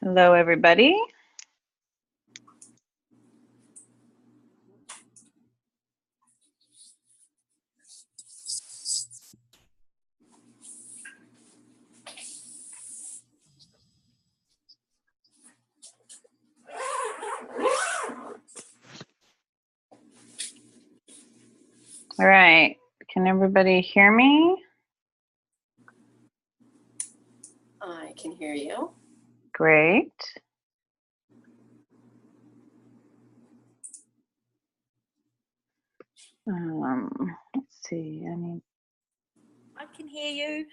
Hello, everybody. All right, can everybody hear me? I can hear you. Great. Let's see, I can hear you.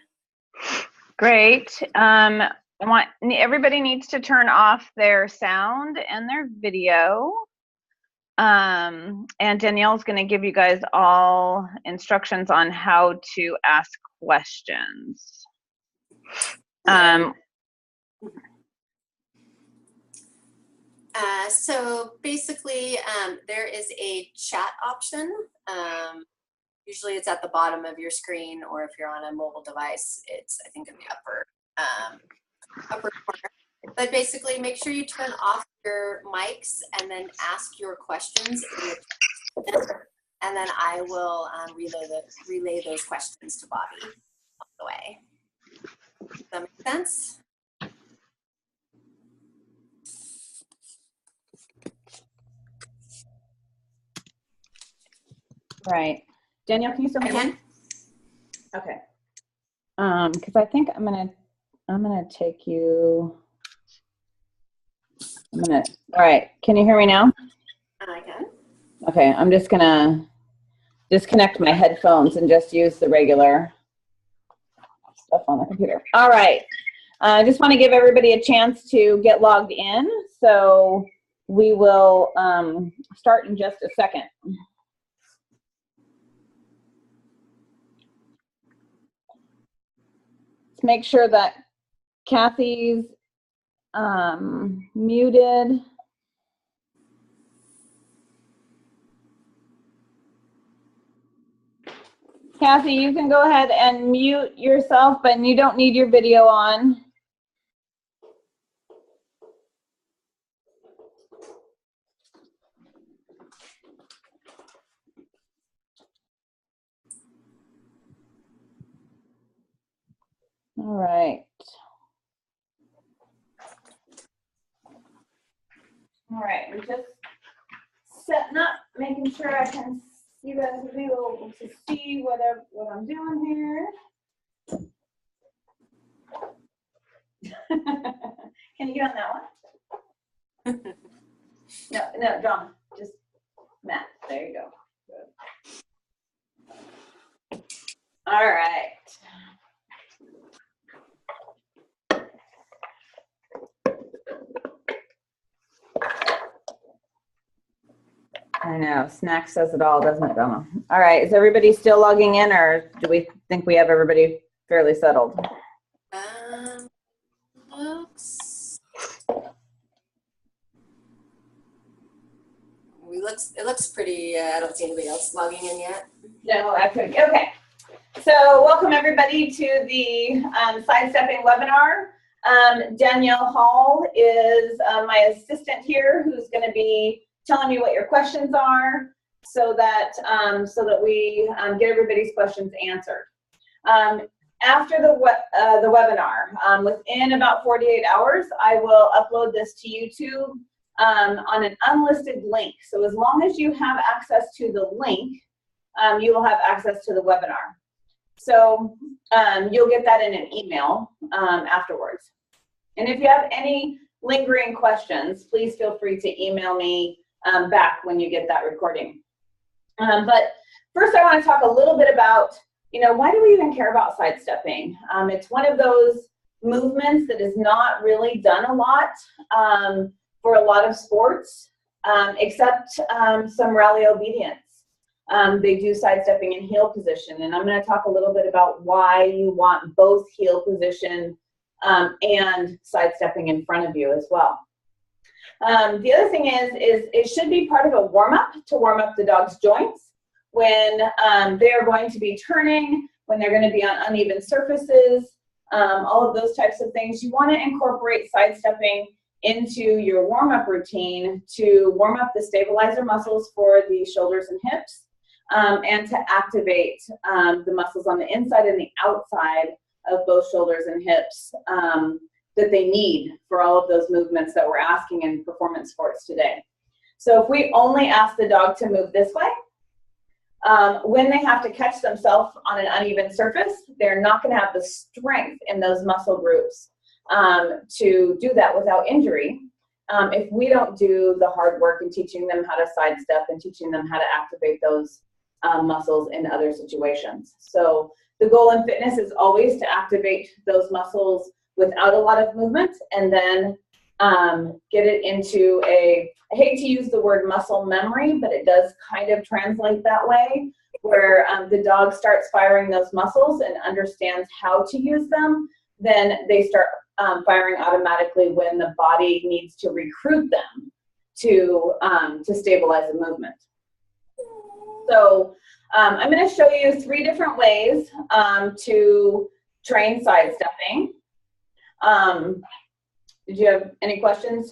Great. Everybody needs to turn off their sound and their video. And Danielle's going to give you guys all instructions on how to ask questions. So basically, there is a chat option. Usually it's at the bottom of your screen, or if you're on a mobile device, it's, I think, in the upper corner. But basically, make sure you turn off your mics and then ask your questions in the chat, and then I will relay those questions to Bobby on the way. Does that make sense? Right. Danielle, can you still hear me? Okay. Because I think I'm gonna take you. All right. Can you hear me now? I can. Okay. I'm just gonna disconnect my headphones and just use the regular stuff on the computer. All right. I just want to give everybody a chance to get logged in. So we will start in just a second. Make sure that Kathy's muted. Kathy, you can go ahead and mute yourself, but you don't need your video on. All right. All right, I'm just setting up, making sure I can, you guys will be able to see what I'm doing here. Can you get on that one? No, John, just Matt. There you go. Good. All right. I know, snack says it all, doesn't it, Donna? All right, is everybody still logging in, or do we think we have everybody fairly settled? It looks pretty, I don't see anybody else logging in yet. No, actually, okay. So welcome everybody to the Sidestepping webinar. Danielle Hall is my assistant here, who's going to be telling me what your questions are, so that we get everybody's questions answered. After the webinar, within about 48 hours, I will upload this to YouTube on an unlisted link. So as long as you have access to the link, you will have access to the webinar. So you'll get that in an email afterwards. And if you have any lingering questions, please feel free to email me back when you get that recording. But first I want to talk a little bit about, why do we even care about sidestepping? It's one of those movements that is not really done a lot for a lot of sports, except some rally obedience. They do sidestepping in heel position, and I'm going to talk a little bit about why you want both heel position and sidestepping in front of you as well. The other thing is it should be part of a warm-up to warm up the dog's joints when they are going to be turning, when they're going to be on uneven surfaces, all of those types of things. You want to incorporate sidestepping into your warm-up routine to warm up the stabilizer muscles for the shoulders and hips, and to activate the muscles on the inside and the outside of both shoulders and hips that they need for all of those movements that we're asking in performance sports today. So if we only ask the dog to move this way, when they have to catch themselves on an uneven surface, they're not going to have the strength in those muscle groups to do that without injury. If we don't do the hard work in teaching them how to sidestep and teaching them how to activate those muscles in other situations. So the goal in fitness is always to activate those muscles without a lot of movement, and then get it into I hate to use the word muscle memory, but it does kind of translate that way, where the dog starts firing those muscles and understands how to use them. Then they start firing automatically when the body needs to recruit them to stabilize the movement. So I'm going to show you 3 different ways to train sidestepping. Did you have any questions?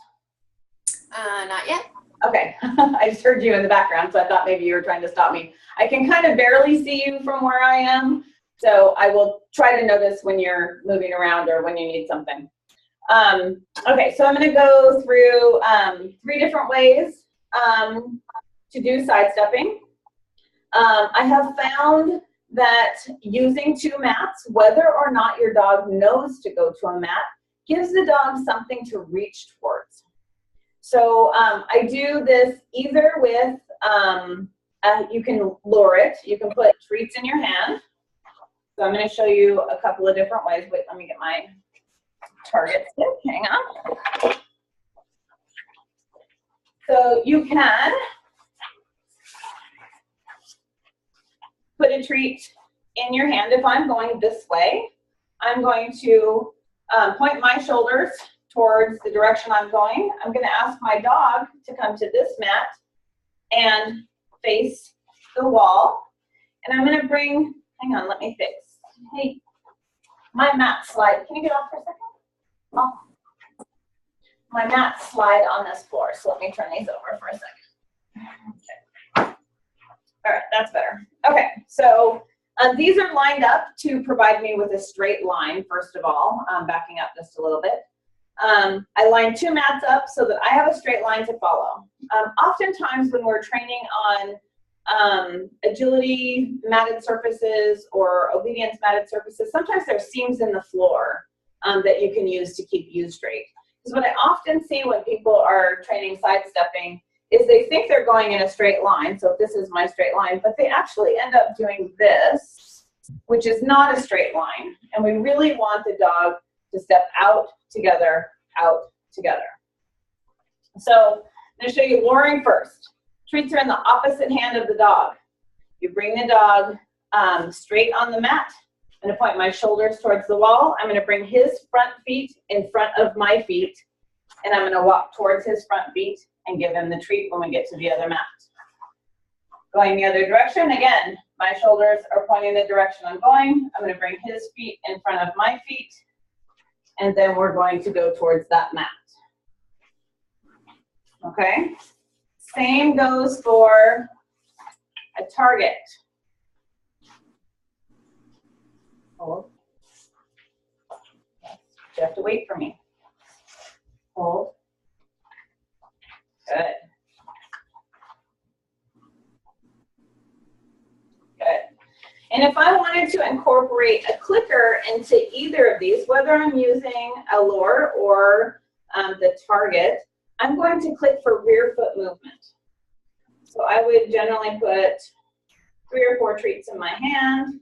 Not yet. Okay, I just heard you in the background, so I thought maybe you were trying to stop me. I can kind of barely see you from where I am, so I will try to notice when you're moving around or when you need something. Okay, so I'm going to go through 3 different ways to do sidestepping. I have found that using 2 mats, whether or not your dog knows to go to a mat, gives the dog something to reach towards. So I do this either with, you can lure it, you can put treats in your hand. So I'm going to show you a couple of different ways. Wait, let me get my target stick, hang on. So you can put a treat in your hand. If I'm going this way, I'm going to point my shoulders towards the direction I'm going. I'm going to ask my dog to come to this mat and face the wall. And I'm going to bring, hang on, let me fix. Hey, my mat slide. Can you get off for a second? Oh. My mat slide on this floor, so let me turn these over for a second. Okay. All right, that's better. Okay, so these are lined up to provide me with a straight line, first of all, backing up just a little bit. I line 2 mats up so that I have a straight line to follow. Oftentimes when we're training on agility matted surfaces or obedience matted surfaces, sometimes there's seams in the floor that you can use to keep you straight. Because what I often see when people are training sidestepping is they think they're going in a straight line. So if this is my straight line, but they actually end up doing this, which is not a straight line. And we really want the dog to step out, together, out, together. So I'm going to show you luring first. Treats are in the opposite hand of the dog. You bring the dog straight on the mat. I'm going to point my shoulders towards the wall. I'm going to bring his front feet in front of my feet, and I'm going to walk towards his front feet and give him the treat when we get to the other mat. Going the other direction, again, my shoulders are pointing the direction I'm going. I'm going to bring his feet in front of my feet, and then we're going to go towards that mat. Okay? Same goes for a target. Hold. You have to wait for me. Hold. Good. Good. And if I wanted to incorporate a clicker into either of these, whether I'm using a lure or the target, I'm going to click for rear foot movement. So I would generally put 3 or 4 treats in my hand.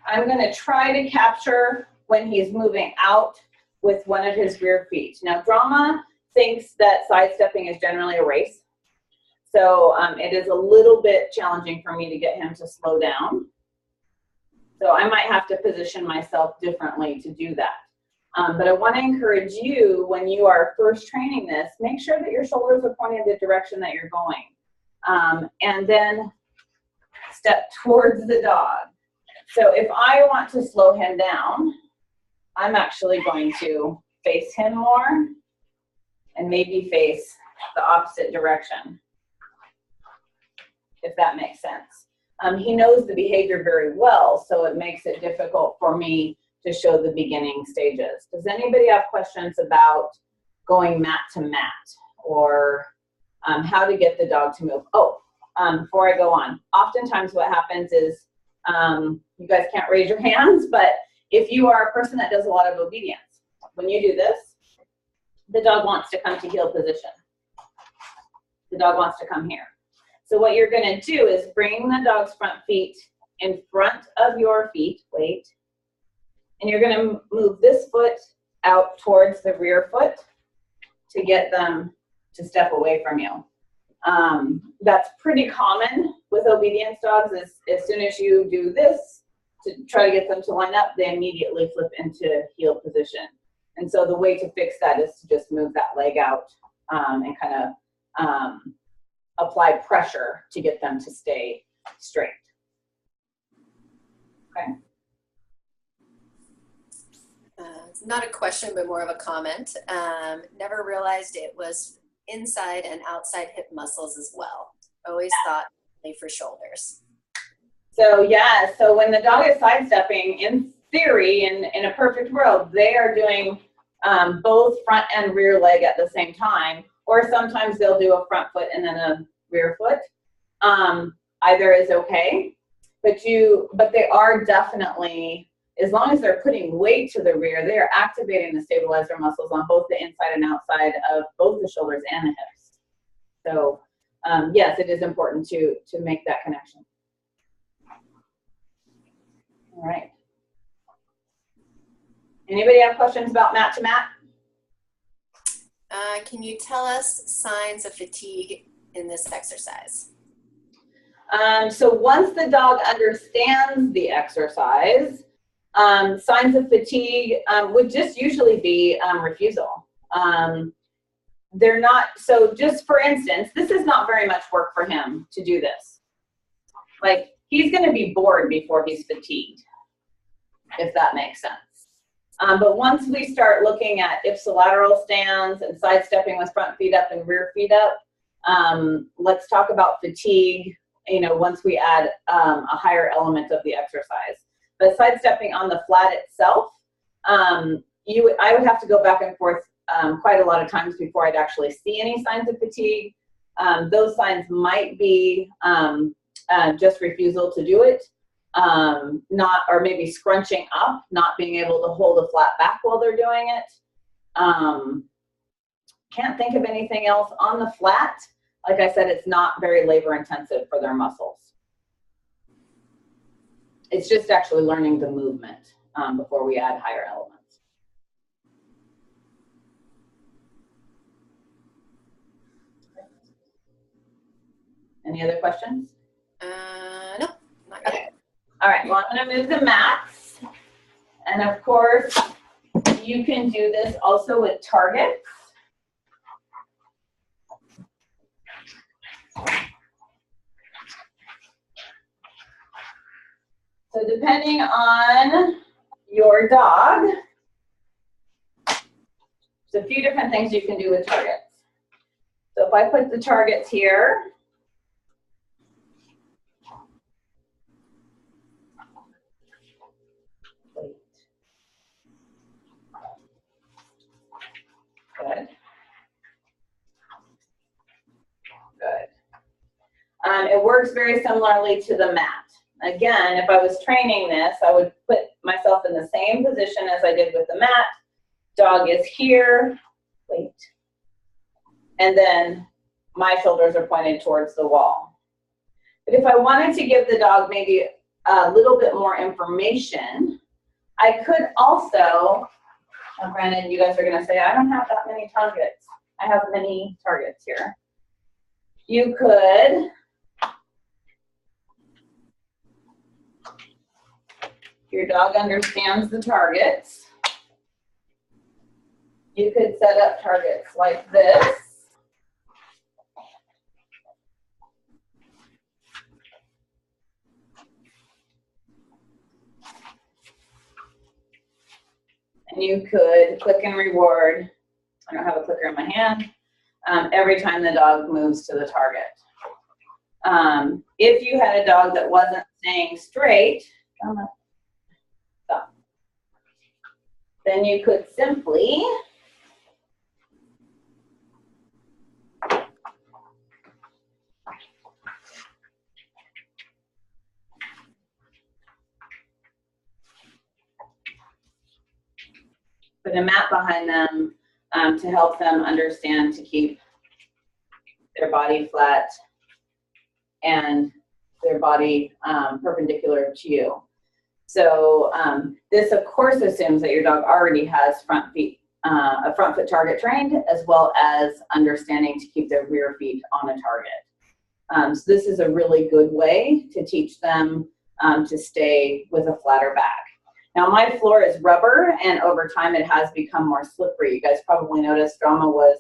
I'm going to try to capture when he's moving out with one of his rear feet. Now, Drama thinks that sidestepping is generally a race. So it is a little bit challenging for me to get him to slow down. So I might have to position myself differently to do that. But I want to encourage you, when you are first training this, make sure that your shoulders are pointing the direction that you're going. And then step towards the dog. So if I want to slow him down, I'm actually going to face him more and maybe face the opposite direction, if that makes sense. He knows the behavior very well, so it makes it difficult for me to show the beginning stages. Does anybody have questions about going mat to mat, or how to get the dog to move? Oh, before I go on, oftentimes what happens is, you guys can't raise your hands, but if you are a person that does a lot of obedience, when you do this, the dog wants to come to heel position. The dog wants to come here. So what you're going to do is bring the dog's front feet in front of your feet, wait, and you're going to move this foot out towards the rear foot to get them to step away from you. That's pretty common with obedience dogs, is as soon as you do this to try to get them to line up, they immediately flip into heel position. And so the way to fix that is to just move that leg out and kind of apply pressure to get them to stay straight. Okay. It's not a question, but more of a comment. Never realized it was inside and outside hip muscles as well. Always thought only for shoulders. So yeah, so when the dog is sidestepping, in theory, in a perfect world, they are doing both front and rear leg at the same time, or sometimes they'll do a front foot and then a rear foot. Either is okay, but they are definitely, as long as they're putting weight to the rear, they are activating the stabilizer muscles on both the inside and outside of both the shoulders and the hips. So yes, it is important to make that connection. All right. Anybody have questions about mat to mat? Can you tell us signs of fatigue in this exercise? So once the dog understands the exercise, signs of fatigue would just usually be refusal. They're not, so just for instance, this is not very much work for him to do this. Like, he's going to be bored before he's fatigued, if that makes sense. But once we start looking at ipsilateral stands and sidestepping with front feet up and rear feet up, let's talk about fatigue, once we add a higher element of the exercise. But sidestepping on the flat itself, I would have to go back and forth quite a lot of times before I'd actually see any signs of fatigue. Those signs might be just refusal to do it, or maybe scrunching up, not being able to hold a flat back while they're doing it. Can't think of anything else on the flat. Like I said, it's not very labor intensive for their muscles. It's just actually learning the movement before we add higher elements. Any other questions? No, not yet. Okay. All right, well, I'm gonna move the mats. And of course, you can do this also with targets. So depending on your dog, there's a few different things you can do with targets. So if I put the targets here, good. Good. It works very similarly to the mat. Again, if I was training this, I would put myself in the same position as I did with the mat. Dog is here, wait. And then my shoulders are pointed towards the wall. But if I wanted to give the dog maybe a little bit more information, I could also, Brandon, you guys are gonna say, I don't have that many targets. I have many targets here. You could, your dog understands the targets. You could set up targets like this. and you could click and reward. I don't have a clicker in my hand. Every time the dog moves to the target. If you had a dog that wasn't staying straight, stop. Then you could simply put a mat behind them to help them understand to keep their body flat and their body perpendicular to you. So this of course assumes that your dog already has a front foot target trained, as well as understanding to keep their rear feet on a target. So this is a really good way to teach them to stay with a flatter back. Now my floor is rubber, and over time it has become more slippery. You guys probably noticed Drama was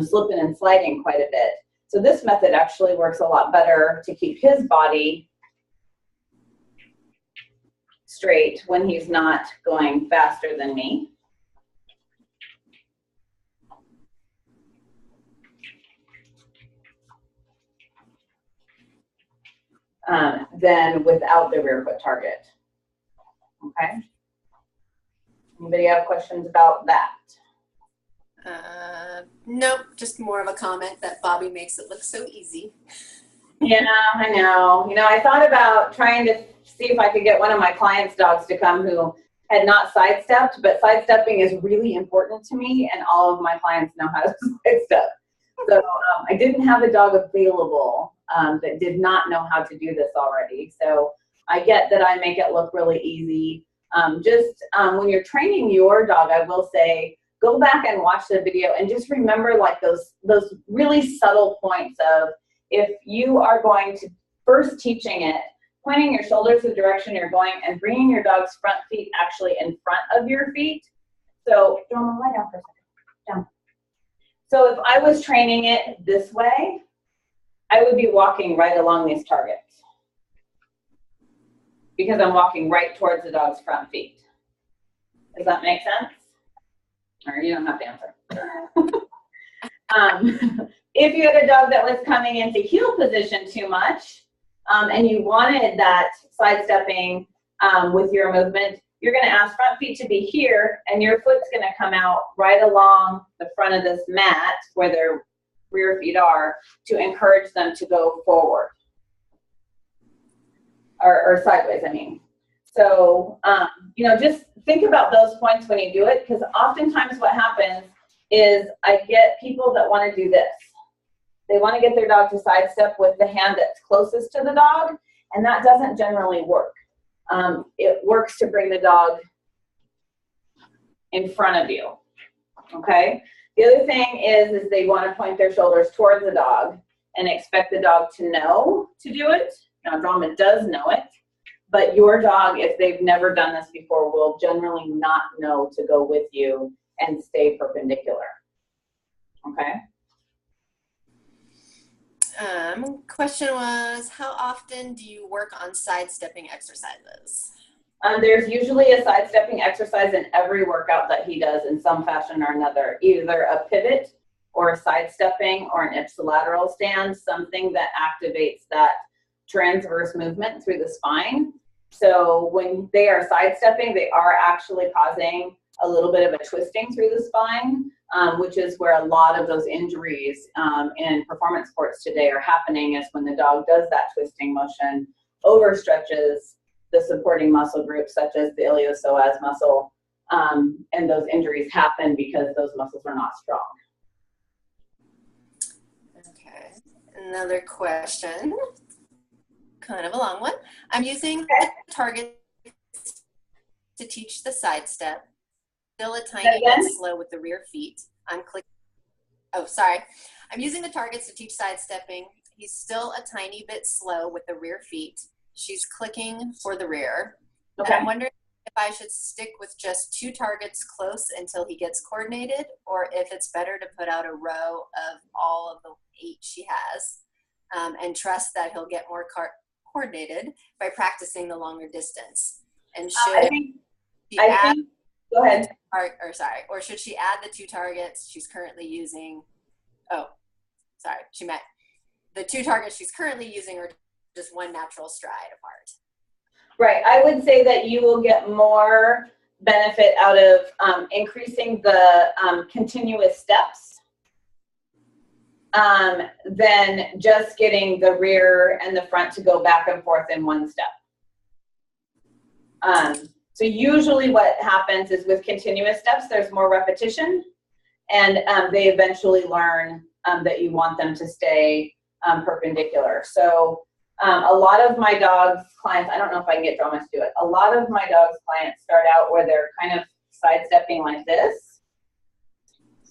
slipping and sliding quite a bit. So this method actually works a lot better to keep his body straight when he's not going faster than me. Than without the rear foot target. Okay. Anybody have questions about that? Nope, just more of a comment that Bobby makes it look so easy. Yeah, I know. You know, I thought about trying to see if I could get one of my clients' dogs to come who had not sidestepped, but sidestepping is really important to me, and all of my clients know how to sidestep. So I didn't have a dog available that did not know how to do this already. So I get that I make it look really easy. When you're training your dog, I will say, go back and watch the video and just remember like those really subtle points of, if you are going to first teaching it, pointing your shoulders the direction you're going and bringing your dog's front feet actually in front of your feet. So throw them lie down for a second. Down. So if I was training it this way, I would be walking right along these targets because I'm walking right towards the dog's front feet. Does that make sense? Or you don't have to answer. If you had a dog that was coming into heel position too much, and you wanted that sidestepping with your movement, you're going to ask front feet to be here, and your foot's going to come out right along the front of this mat where their rear feet are to encourage them to go forward. Or sideways, I mean. So, you know, just think about those points when you do it, because oftentimes what happens is I get people that want to do this. They want to get their dog to sidestep with the hand that's closest to the dog, and that doesn't generally work. It works to bring the dog in front of you, okay? The other thing is they want to point their shoulders towards the dog and expect the dog to know to do it. Now, Drama does know it, but your dog, if they've never done this before, will generally not know to go with you and stay perpendicular, okay? Question was, how often do you work on sidestepping exercises? There's usually a sidestepping exercise in every workout that he does in some fashion or another, either a pivot or a sidestepping or an ipsilateral stand, something that activates that transverse movement through the spine. So when they are sidestepping, they are actually causing a little bit of a twisting through the spine, which is where a lot of those injuries in performance sports today are happening, is when the dog does that twisting motion, overstretches the supporting muscle groups such as the iliopsoas muscle, and those injuries happen because those muscles are not strong. Okay, another question, kind of a long one. I'm using the target to teach the sidestep, still a tiny bit slow with the rear feet. I'm clicking, oh, sorry. I'm using the targets to teach sidestepping. He's still a tiny bit slow with the rear feet. She's clicking for the rear. Okay. I'm wondering if I should stick with just 2 targets close until he gets coordinated, or if it's better to put out a row of all of the 8 she has, and trust that he'll get more coordinated by practicing the longer distance. And should I think Go ahead. Or should she add the 2 targets she's currently using? Oh, sorry, she meant the 2 targets she's currently using are just 1 natural stride apart. Right, I would say that you will get more benefit out of increasing the continuous steps than just getting the rear and the front to go back and forth in 1 step. So usually what happens is with continuous steps, there's more repetition, and they eventually learn that you want them to stay perpendicular. So a lot of my dogs' clients, I don't know if I can get Drama to do it, a lot of my dogs' clients start out where they're kind of sidestepping like this.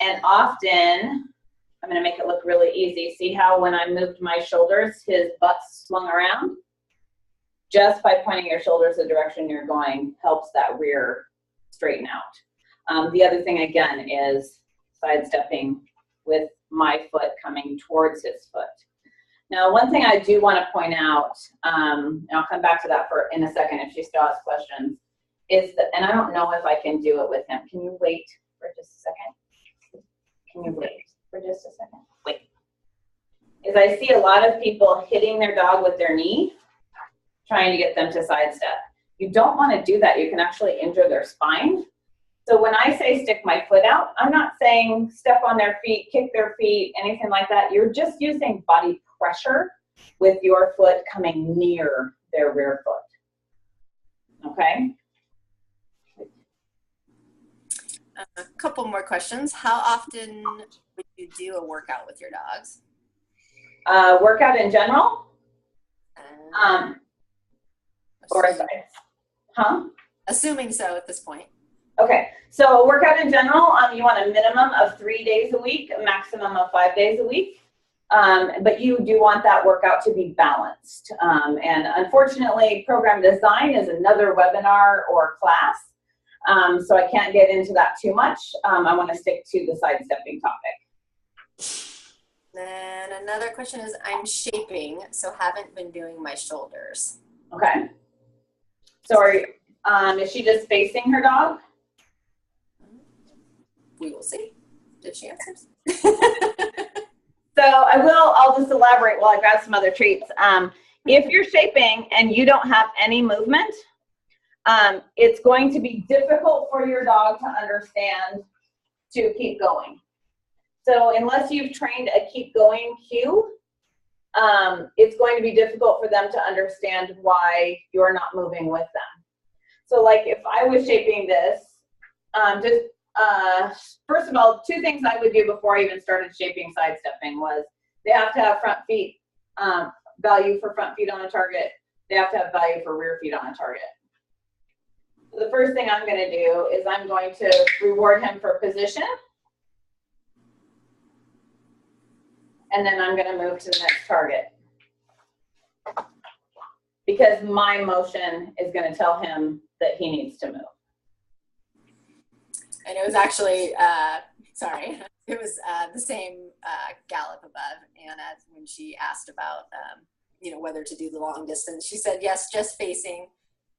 And often, I'm gonna make it look really easy. See how when I moved my shoulders, his butt swung around? Just by pointing your shoulders the direction you're going helps that rear straighten out. The other thing again is sidestepping with my foot coming towards his foot. Now, one thing I do want to point out, and I'll come back to that in a second if she still has questions, is that, and I don't know if I can do it with him. Can you wait for just a second? Can you wait for just a second? Wait. Is I see a lot of people hitting their dog with their knee, trying to get them to sidestep. You don't want to do that. You can actually injure their spine. So when I say stick my foot out, I'm not saying step on their feet, kick their feet, anything like that. You're just using body pressure with your foot coming near their rear foot. Okay? A couple more questions. How often would you do a workout with your dogs? Workout in general? Or assuming so at this point. Okay, so workout in general, you want a minimum of 3 days a week, a maximum of 5 days a week. But you do want that workout to be balanced. And unfortunately, program design is another webinar or class. So I can't get into that too much. I want to stick to the sidestepping topic. Then another question is, I'm shaping, so haven't been doing my shoulders. Okay. So is she just facing her dog? We will see. Did she answer? So I'll just elaborate while I grab some other treats. If you're shaping and you don't have any movement, it's going to be difficult for your dog to understand to keep going. So unless you've trained a keep going cue, it's going to be difficult for them to understand why you're not moving with them. So like if I was shaping this, first of all, 2 things I would do before I even started shaping sidestepping was they have to have front feet, value for front feet on a target. They have to have value for rear feet on a target. So the first thing I'm going to do is I'm going to reward him for position. And then I'm going to move to the next target. Because my motion is going to tell him that he needs to move. And it was actually, sorry, it was the same gal up above, Anna, when she asked about, whether to do the long distance. She said, yes, just facing.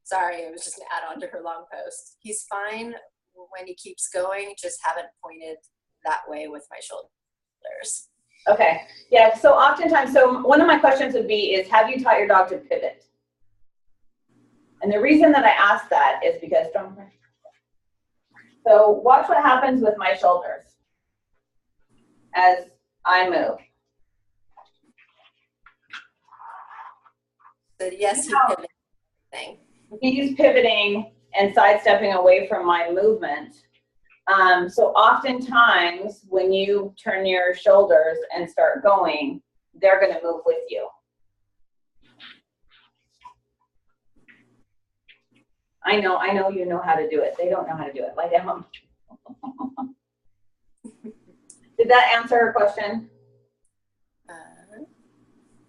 Sorry, it was just an add-on to her long post. He's fine when he keeps going, just haven't pointed that way with my shoulders. Okay, yeah, so oftentimes, one of my questions would be is, have you taught your dog to pivot? And the reason that I ask that is because, so watch what happens with my shoulders as I move. So yes, he pivoted. Thing. He's pivoting and sidestepping away from my movement. So oftentimes when you turn your shoulders and start going, they're going to move with you. I know you know how to do it. They don't know how to do it. Like Emma. Did that answer her question?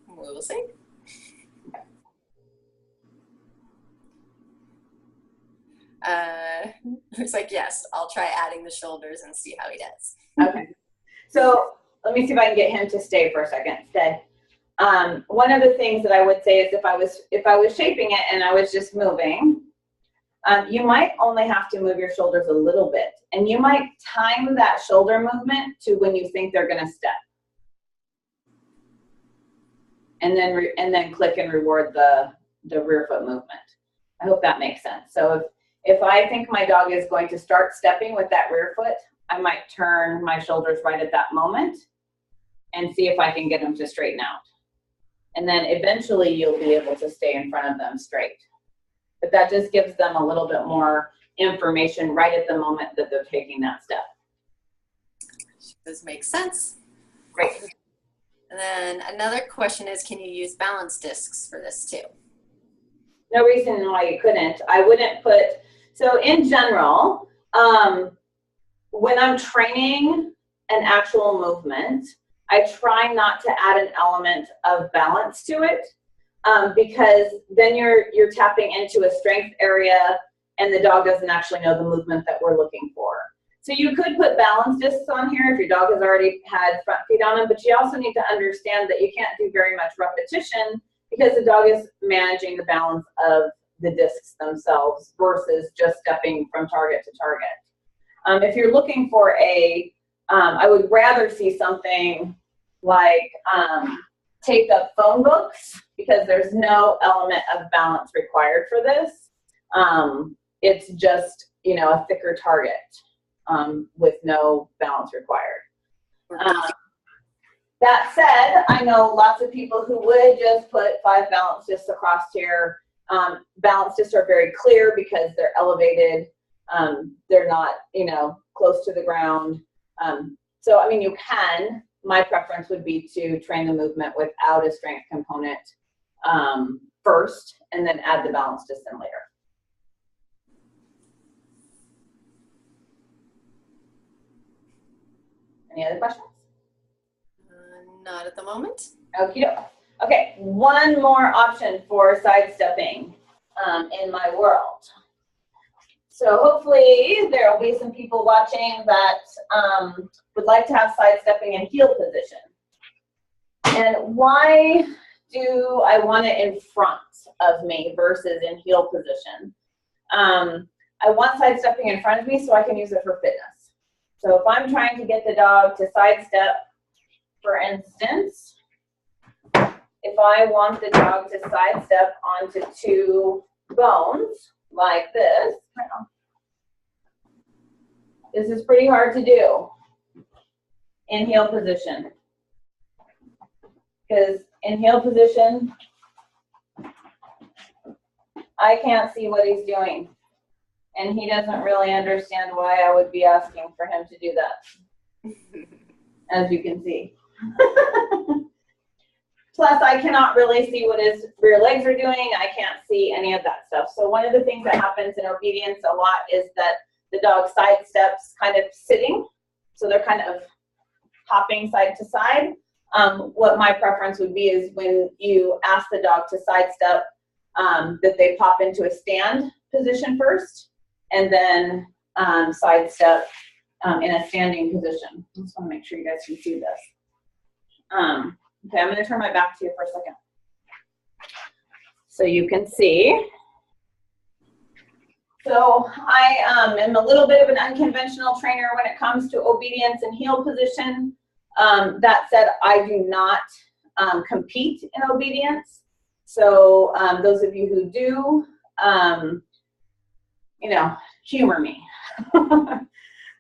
We'll see. Looks like yes, I'll try adding the shoulders and see how he does. Okay. So let me see if I can get him to stay for a second. Stay. One of the things that I would say is if I was shaping it and I was just moving, you might only have to move your shoulders a little bit, and you might time that shoulder movement to when you think they're going to step. And then click and reward the rear foot movement. I hope that makes sense. So if I think my dog is going to start stepping with that rear foot, I might turn my shoulders right at that moment and see if I can get them to straighten out. And then eventually you'll be able to stay in front of them straight. But that just gives them a little bit more information right at the moment that they're taking that step. This makes sense. Great. And then another question is, can you use balance discs for this too? No reason why you couldn't. I wouldn't put, so in general, when I'm training an actual movement, I try not to add an element of balance to it, because then you're tapping into a strength area and the dog doesn't actually know the movement that we're looking for. So you could put balance discs on here if your dog has already had front feet on them, but you also need to understand that you can't do very much repetition because the dog is managing the balance of the discs themselves versus just stepping from target to target. If you're looking for I would rather see something like take up phone books, because there's no element of balance required for this. It's just, a thicker target with no balance required. That said, I know lots of people who would just put 5 balance discs across here. Balance discs are very clear because they're elevated. They're not, close to the ground. So, I mean, you can. My preference would be to train the movement without a strength component first, and then add the balance disc in later. Any other questions? Not at the moment. Okie doke. Okay, one more option for sidestepping in my world. So hopefully there will be some people watching that would like to have sidestepping in heel position. And why do I want it in front of me versus in heel position? I want sidestepping in front of me so I can use it for fitness. So if I'm trying to get the dog to sidestep, for instance, if I want the dog to sidestep onto 2 bones like this, this is pretty hard to do in heel position, because in heel position, I can't see what he's doing. And he doesn't really understand why I would be asking for him to do that, as you can see. Plus, I cannot really see what his rear legs are doing. I can't see any of that stuff. So one of the things that happens in obedience a lot is that the dog sidesteps kind of sitting. So they're kind of hopping side to side. What my preference would be is when you ask the dog to sidestep, that they pop into a stand position first, and then sidestep in a standing position. I just want to make sure you guys can see this. Okay, I'm going to turn my back to you for a second, so you can see. So I am a little bit of an unconventional trainer when it comes to obedience and heel position. That said, I do not compete in obedience. So those of you who do, humor me.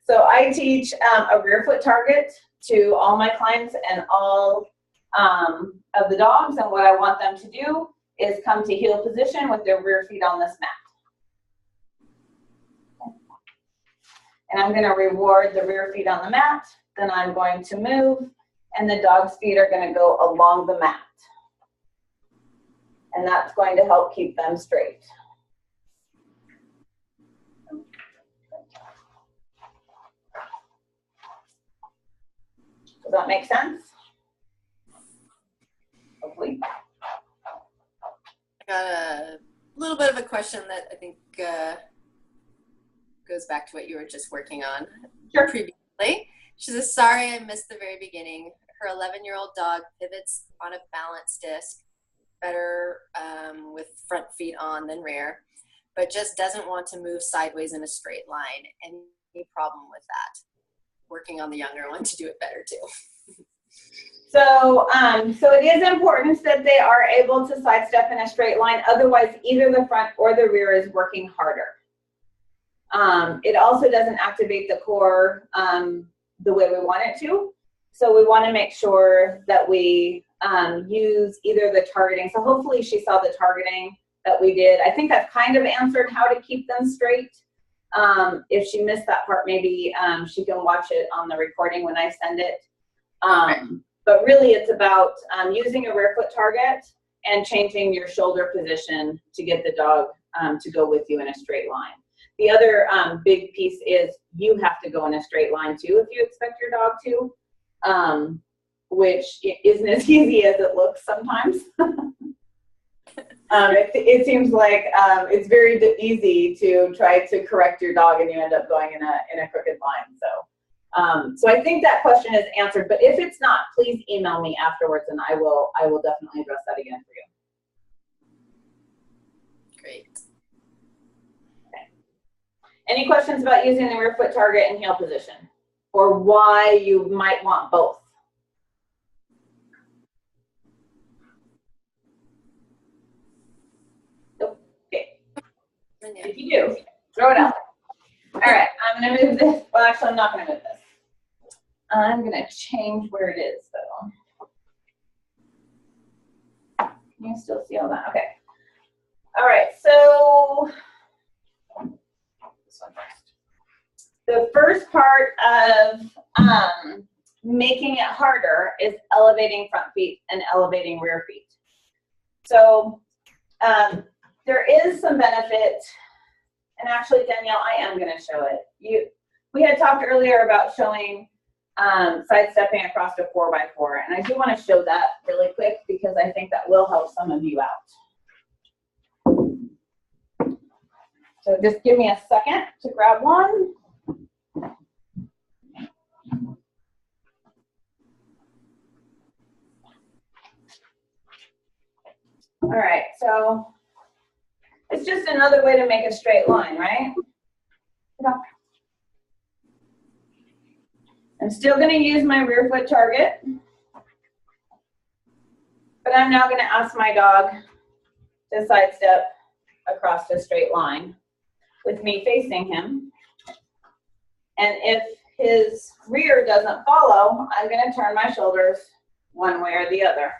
So I teach a rear foot target to all my clients and all of the dogs, and what I want them to do is come to heel position with their rear feet on this mat. And I'm going to reward the rear feet on the mat, then I'm going to move, and the dog's feet are going to go along the mat. And that's going to help keep them straight. Does that make sense? Hopefully. I got a little bit of a question that I think goes back to what you were just working on previously. She says, sorry, I missed the very beginning. Her 11-year-old dog pivots on a balance disc better with front feet on than rear. but just doesn't want to move sideways in a straight line. Any problem with that? Working on the younger one to do it better too. So, so it is important that they are able to sidestep in a straight line. Otherwise, either the front or the rear is working harder. It also doesn't activate the core the way we want it to. So we want to make sure that we use either the targeting. So hopefully she saw the targeting that we did. I think I've kind of answered how to keep them straight. If she missed that part, maybe she can watch it on the recording when I send it. But really it's about using a rear foot target and changing your shoulder position to get the dog to go with you in a straight line. The other big piece is you have to go in a straight line too if you expect your dog to, which isn't as easy as it looks sometimes. It seems like it's very easy to try to correct your dog and you end up going in a crooked line. So I think that question is answered, but if it's not, please email me afterwards and I will definitely address that again for you. Great. Okay. Any questions about using the rear foot target and heel position, or why you might want both? Nope. Okay. If you do, throw it out. All right, I'm gonna move this. Well, actually, I'm not gonna move this. I'm gonna change where it is, though. Can you still see all that? Okay. All right, so this one first. The first part of making it harder is elevating front feet and elevating rear feet. So there is some benefit, and actually, Danielle, I am going to show it. We had talked earlier about showing sidestepping across a 4x4, and I do want to show that really quick because I think that will help some of you out. So just give me a second to grab one. All right, so it's just another way to make a straight line, right? I'm still going to use my rear foot target, but I'm now going to ask my dog to sidestep across a straight line with me facing him. And if his rear doesn't follow, I'm going to turn my shoulders one way or the other.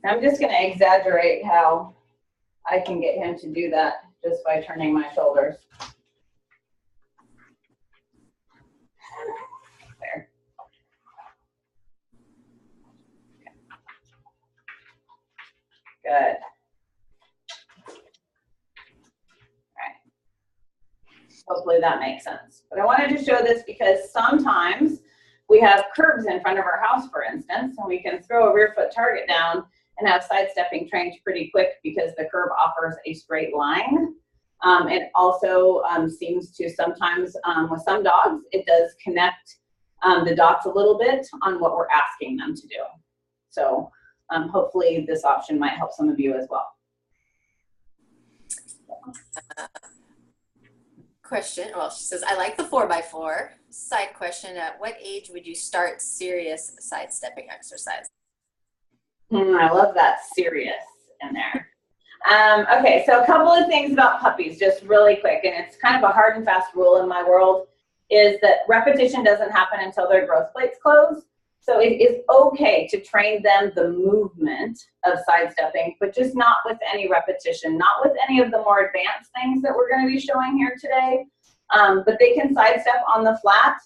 I'm just going to exaggerate how I can get him to do that just by turning my shoulders. There. Good. All right. Hopefully that makes sense. But I wanted to show this because sometimes we have curbs in front of our house, for instance, and we can throw a rear foot target down and have sidestepping trained pretty quick because the curb offers a straight line. It also seems to sometimes, with some dogs, it does connect the dots a little bit on what we're asking them to do. So hopefully this option might help some of you as well. Question, well, she says, I like the 4x4. Side question, at what age would you start serious sidestepping exercise? I love that serious in there. Okay, so a couple of things about puppies, just really quick, and it's kind of a hard and fast rule in my world, is that repetition doesn't happen until their growth plates close. So it is okay to train them the movement of sidestepping, but just not with any repetition, not with any of the more advanced things that we're going to be showing here today. But they can sidestep on the flat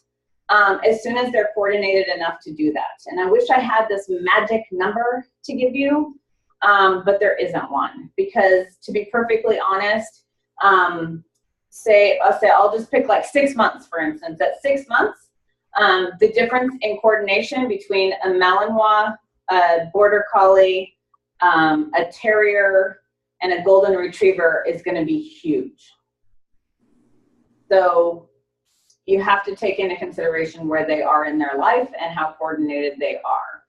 as soon as they're coordinated enough to do that. And I wish I had this magic number to give you, but there isn't one, because to be perfectly honest, I'll just pick like 6 months, for instance. At 6 months, the difference in coordination between a Malinois, a Border Collie, a Terrier, and a Golden Retriever is going to be huge. So you have to take into consideration where they are in their life and how coordinated they are.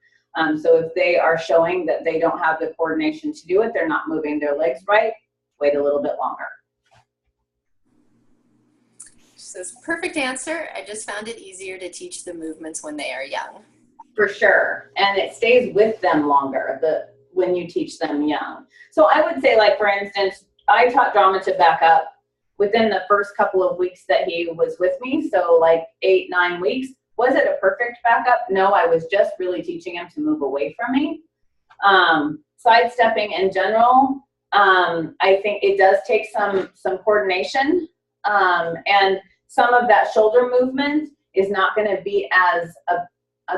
So if they are showing that they don't have the coordination to do it, they're not moving their legs right, wait a little bit longer. She says, perfect answer. I just found it easier to teach the movements when they are young. For sure, and it stays with them longer when you teach them young. So I would say, like, for instance, I taught Drama to back up within the first couple of weeks that he was with me, so like 8-9 weeks. Was it a perfect backup? No, I was just really teaching him to move away from me. Sidestepping in general, I think it does take some coordination, and some of that shoulder movement is not going to be as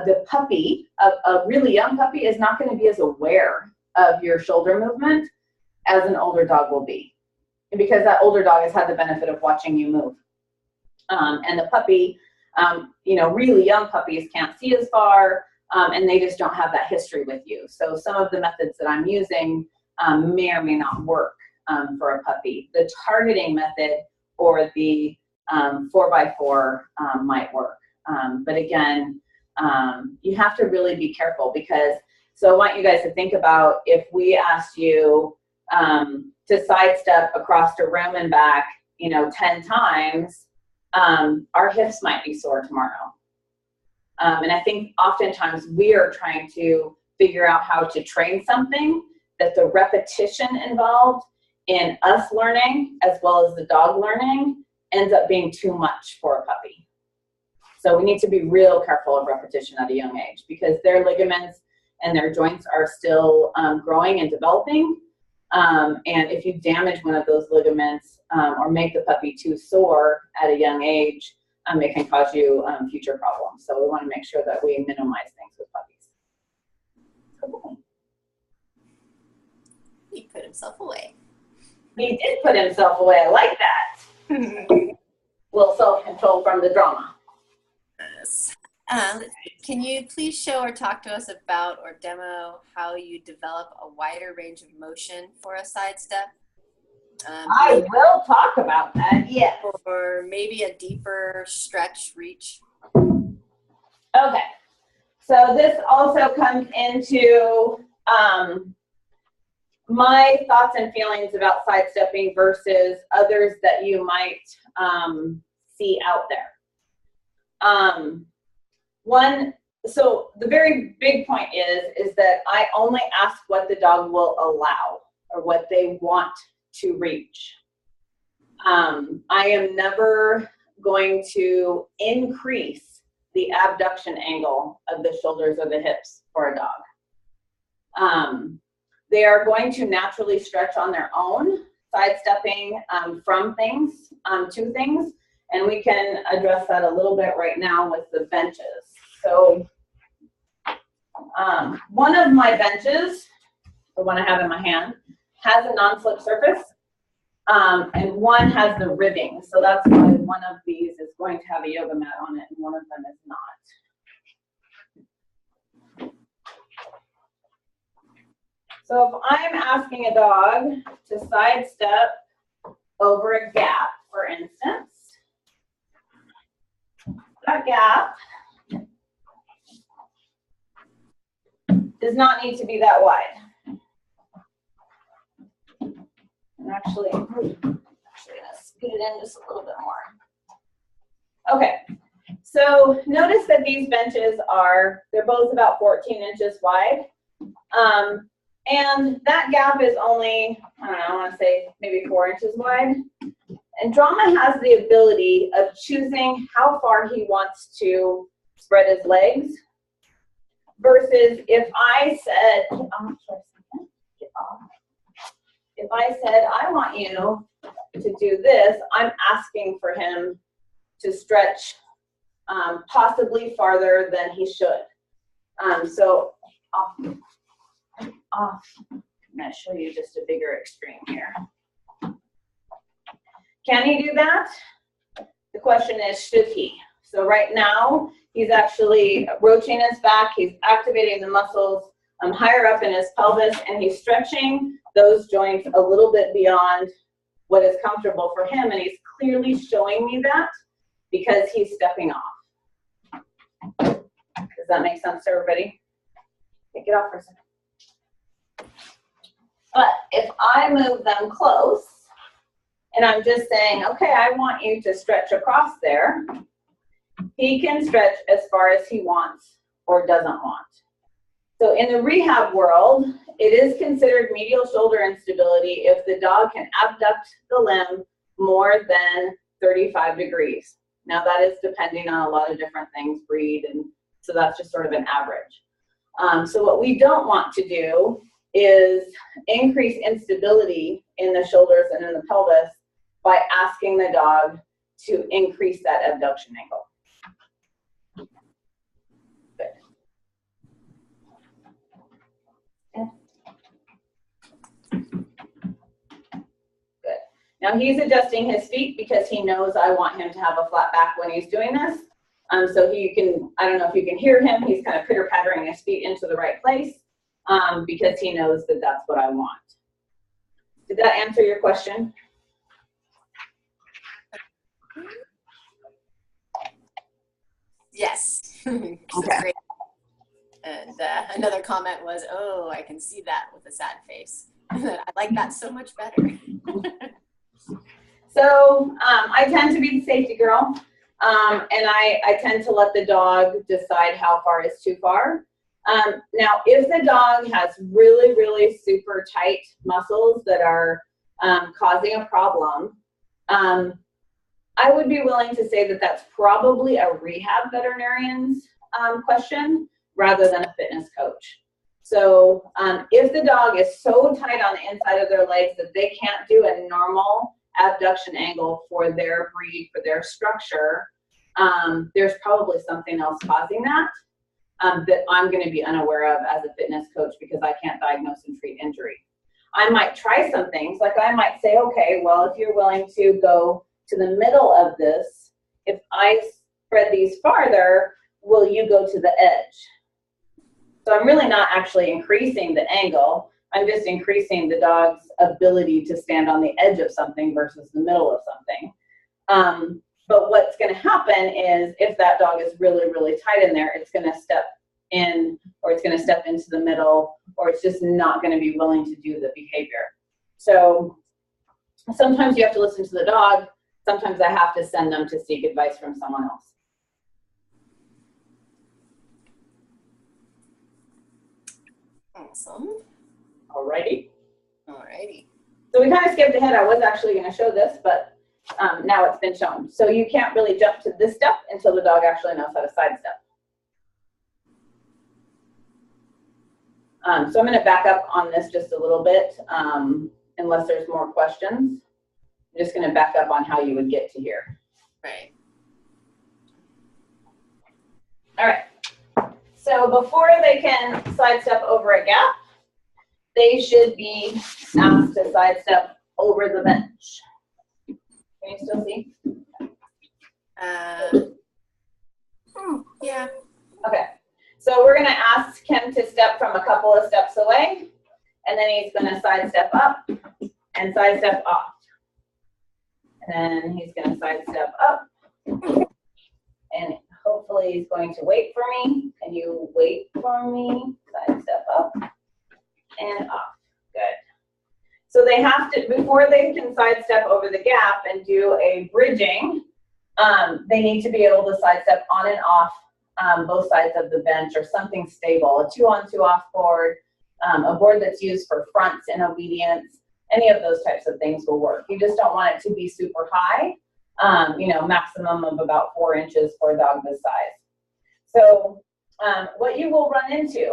the puppy, a really young puppy, is not going to be as aware of your shoulder movement as an older dog will be, because that older dog has had the benefit of watching you move. And the puppy, really young puppies can't see as far, and they just don't have that history with you. So some of the methods that I'm using may or may not work for a puppy. The targeting method or the 4x4 might work. But again, you have to really be careful, because, so I want you guys to think about, if we asked you to sidestep across the room and back, 10 times, our hips might be sore tomorrow. And I think oftentimes we are trying to figure out how to train something that the repetition involved in us learning as well as the dog learning ends up being too much for a puppy. So we need to be real careful of repetition at a young age, because their ligaments and their joints are still growing and developing. And if you damage one of those ligaments or make the puppy too sore at a young age, it can cause you future problems. So we want to make sure that we minimize things with puppies. He put himself away. He did put himself away. I like that. Little self-control from the drama. Yes. Can you please show or talk to us about or demo how you develop a wider range of motion for a sidestep? I will talk about that, yes. Or maybe a deeper stretch reach. Okay, so this also comes into my thoughts and feelings about sidestepping versus others that you might see out there. So the very big point is that I only ask what the dog will allow or what they want to reach. I am never going to increase the abduction angle of the shoulders or the hips for a dog. They are going to naturally stretch on their own, sidestepping from things to things, and we can address that a little bit right now with the benches. So one of my benches, the one I have in my hand, has a non-slip surface, and one has the ribbing. So that's why one of these is going to have a yoga mat on it and one of them is not. So if I'm asking a dog to sidestep over a gap, for instance, that gap does not need to be that wide. And actually, I'm gonna scoot it in just a little bit more. Okay, so notice that these benches they're both about 14 inches wide. And that gap is only, I want to say maybe 4 inches wide. And Drama has the ability of choosing how far he wants to spread his legs, versus if I said, if I said, I want you to do this, I'm asking for him to stretch possibly farther than he should. So I'm going to show you just a bigger extreme here. Can he do that? The question is, should he? So right now, he's actually roaching his back. He's activating the muscles higher up in his pelvis, and he's stretching those joints a little bit beyond what is comfortable for him. And he's clearly showing me that because he's stepping off. Does that make sense to everybody? Take it off for a second. But if I move them close, and I'm just saying, okay, I want you to stretch across there, he can stretch as far as he wants or doesn't want. So in the rehab world, it is considered medial shoulder instability if the dog can abduct the limb more than 35 degrees. Now that is depending on a lot of different things, breed, and so that's just sort of an average. So what we don't want to do is increase instability in the shoulders and in the pelvis by asking the dog to increase that abduction angle. Good. Now he's adjusting his feet because he knows I want him to have a flat back when he's doing this. So he can, I don't know if you can hear him, he's kind of pitter-pattering his feet into the right place because he knows that that's what I want. Did that answer your question? Yes. Okay. Great. And another comment was, oh, I can see that with a sad face. I like that so much better. So I tend to be the safety girl, and I tend to let the dog decide how far is too far. Now, if the dog has really, really super tight muscles that are causing a problem, I would be willing to say that that's probably a rehab veterinarian's question rather than a fitness coach. So if the dog is so tight on the inside of their legs that they can't do a normal abduction angle for their breed, for their structure, there's probably something else causing that that I'm going to be unaware of as a fitness coach because I can't diagnose and treat injury. I might try some things, like I might say, okay, well, if you're willing to go to the middle of this, if I spread these farther, will you go to the edge? So I'm really not actually increasing the angle. I'm just increasing the dog's ability to stand on the edge of something versus the middle of something. But what's going to happen is if that dog is really, really tight in there, it's going to step in, or it's going to step into the middle, or it's just not going to be willing to do the behavior. So sometimes you have to listen to the dog. Sometimes I have to send them to seek advice from someone else. Awesome. Alrighty. Alrighty. So we kind of skipped ahead. I was actually going to show this, but now it's been shown. So you can't really jump to this step until the dog actually knows how to sidestep. So I'm going to back up on this just a little bit, unless there's more questions. I'm just going to back up on how you would get to here. Right. All right. So before they can sidestep over a gap, they should be asked to sidestep over the bench. Can you still see? Yeah. Okay. So we're going to ask him to step from a couple of steps away, and then he's going to sidestep up and sidestep off. And then he's going to sidestep up, and hopefully he's going to wait for me. Can you wait for me? Sidestep up and off. Good. So they have to, before they can sidestep over the gap and do a bridging, they need to be able to sidestep on and off both sides of the bench or something stable, a 2-on 2-off board, a board that's used for fronts and obedience. Any of those types of things will work. You just don't want it to be super high, you know, maximum of about 4 inches for a dog this size. So what you will run into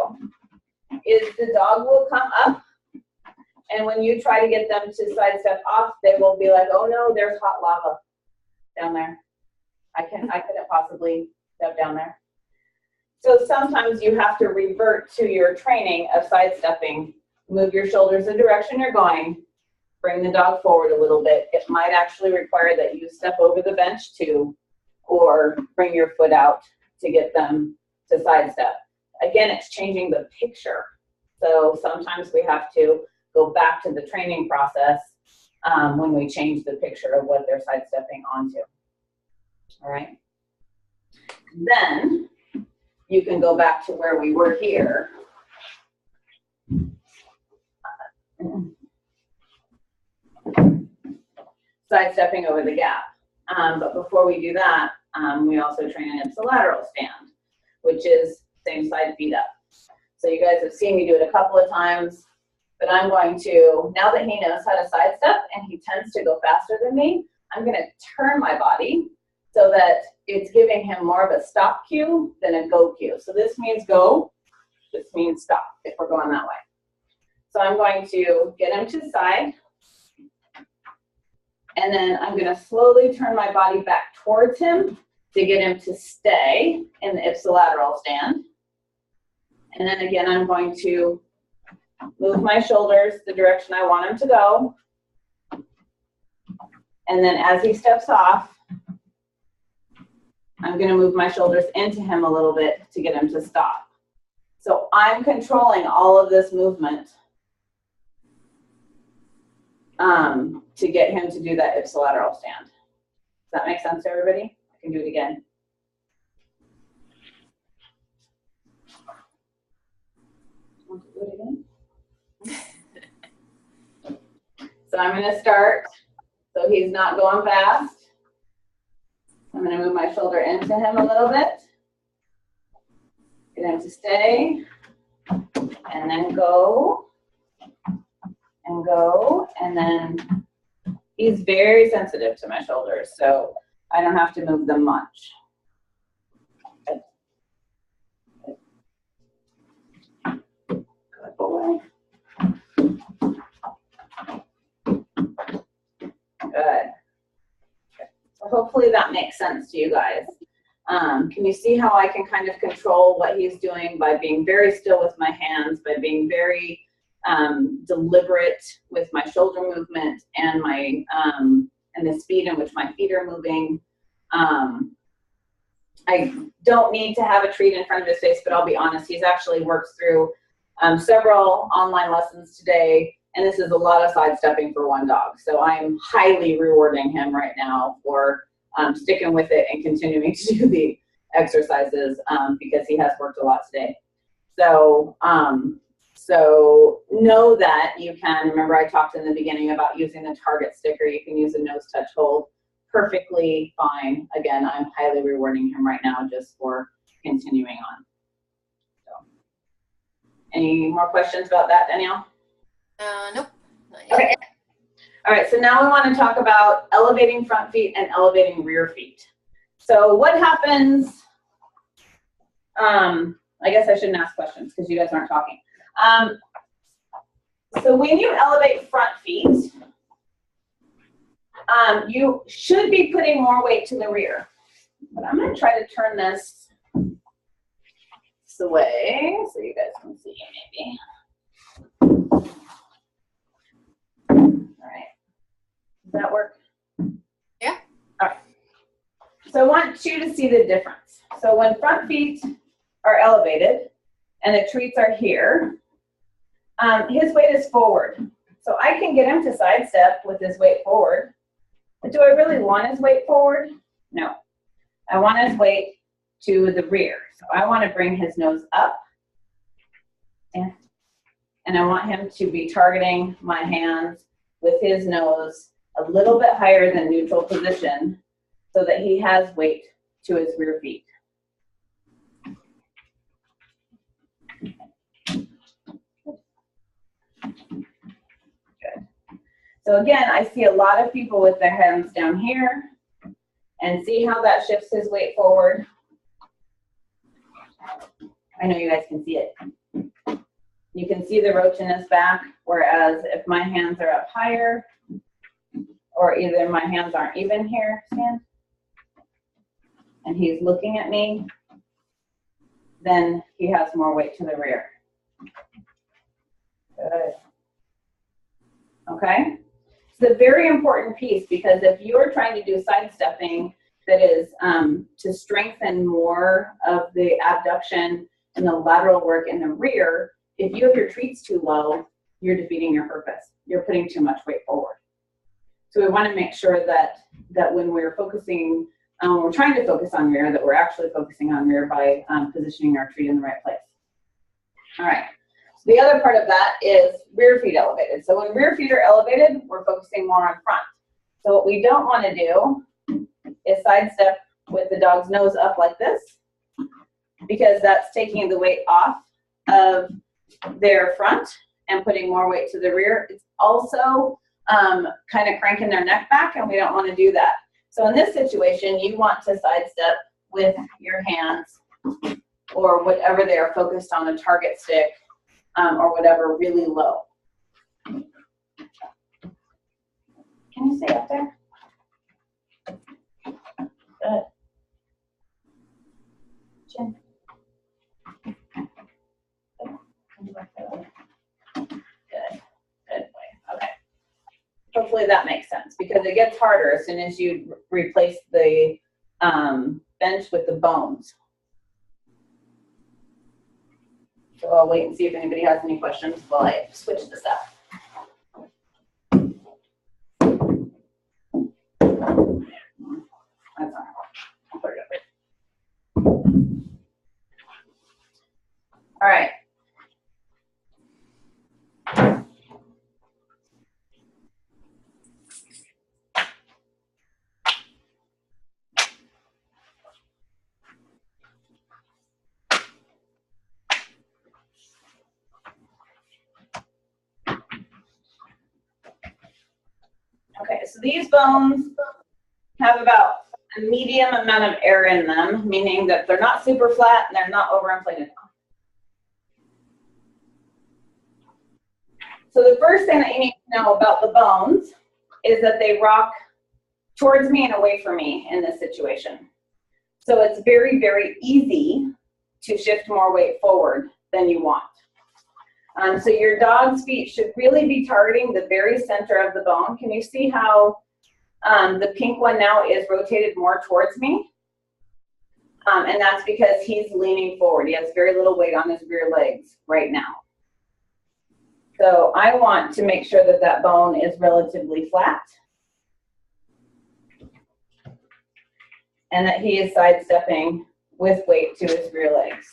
is the dog will come up, and when you try to get them to sidestep off, they will be like, oh no, there's hot lava down there. I couldn't possibly step down there. So sometimes you have to revert to your training of sidestepping. Move your shoulders the direction you're going, bring the dog forward a little bit. It might actually require that you step over the bench too, or bring your foot out to get them to sidestep. Again, it's changing the picture. So sometimes we have to go back to the training process when we change the picture of what they're sidestepping onto. All right. Then you can go back to where we were here sidestepping over the gap. But before we do that, we also train an ipsilateral stand, which is same side feet up. So you guys have seen me do it a couple of times, but I'm going to, now that he knows how to sidestep and he tends to go faster than me, I'm gonna turn my body so that it's giving him more of a stop cue than a go cue. So this means go, this means stop if we're going that way. So I'm going to get him to the side, and then I'm gonna slowly turn my body back towards him to get him to stay in the ipsilateral stand. And then again, I'm going to move my shoulders the direction I want him to go. And then as he steps off, I'm gonna move my shoulders into him a little bit to get him to stop. So I'm controlling all of this movement to get him to do that ipsilateral stand. Does that make sense to everybody? I can do it again. Want to do it again? So I'm gonna start, so he's not going fast. I'm gonna move my shoulder into him a little bit. Get him to stay, and then go, and go, and then he's very sensitive to my shoulders, so I don't have to move them much. Good. Good boy. Good. So hopefully that makes sense to you guys. Can you see how I can kind of control what he's doing by being very still with my hands, by being very deliberate with my shoulder movement and my and the speed in which my feet are moving. I don't need to have a treat in front of his face, but I'll be honest, he's actually worked through several online lessons today, and this is a lot of sidestepping for one dog. So I'm highly rewarding him right now for sticking with it and continuing to do the exercises because he has worked a lot today. So, so know that you can, remember I talked in the beginning about using the target sticker, you can use a nose touch hold, perfectly fine. Again, I'm highly rewarding him right now just for continuing on. So, any more questions about that, Danielle? Nope. Not yet. Okay. All right, so now we want to talk about elevating front feet and elevating rear feet. So what happens, I guess I shouldn't ask questions because you guys aren't talking. So when you elevate front feet, you should be putting more weight to the rear. But I'm going to try to turn this away so you guys can see maybe. All right. Does that work? Yeah. All right. So I want you to see the difference. So when front feet are elevated and the treats are here, his weight is forward. So I can get him to sidestep with his weight forward. But do I really want his weight forward? No. I want his weight to the rear. So I want to bring his nose up. And I want him to be targeting my hands with his nose a little bit higher than neutral position so that he has weight to his rear feet. Good. So again, I see a lot of people with their hands down here, and see how that shifts his weight forward. I know you guys can see it. You can see the roach in his back, whereas if my hands are up higher, or either my hands aren't even here, stand, and he's looking at me, then he has more weight to the rear. Good. Okay? It's a very important piece because if you're trying to do sidestepping that is to strengthen more of the abduction and the lateral work in the rear, if you have your treats too low, you're defeating your purpose. You're putting too much weight forward. So we want to make sure that when we're focusing, we're trying to focus on rear, that we're actually focusing on rear by positioning our treat in the right place. All right. The other part of that is rear feet elevated. So when rear feet are elevated, we're focusing more on front. So what we don't want to do is sidestep with the dog's nose up like this, because that's taking the weight off of their front and putting more weight to the rear. It's also kind of cranking their neck back, and we don't want to do that. So in this situation, you want to sidestep with your hands or whatever they are focused on, a target stick or whatever, really low. Can you stay up there? Good. Chin. Good. Good boy. Okay. Hopefully that makes sense, because it gets harder as soon as you replace the bench with the bones. So I'll wait and see if anybody has any questions while I switch this up. That's not I'll put it up here. All right. Okay, so these bones have about a medium amount of air in them, meaning that they're not super flat and they're not overinflated. So the first thing that you need to know about the bones is that they rock towards me and away from me in this situation. So it's very, very easy to shift more weight forward than you want. So your dog's feet should really be targeting the very center of the bone. Can you see how the pink one now is rotated more towards me? And that's because he's leaning forward. He has very little weight on his rear legs right now. So I want to make sure that that bone is relatively flat and that he is sidestepping with weight to his rear legs.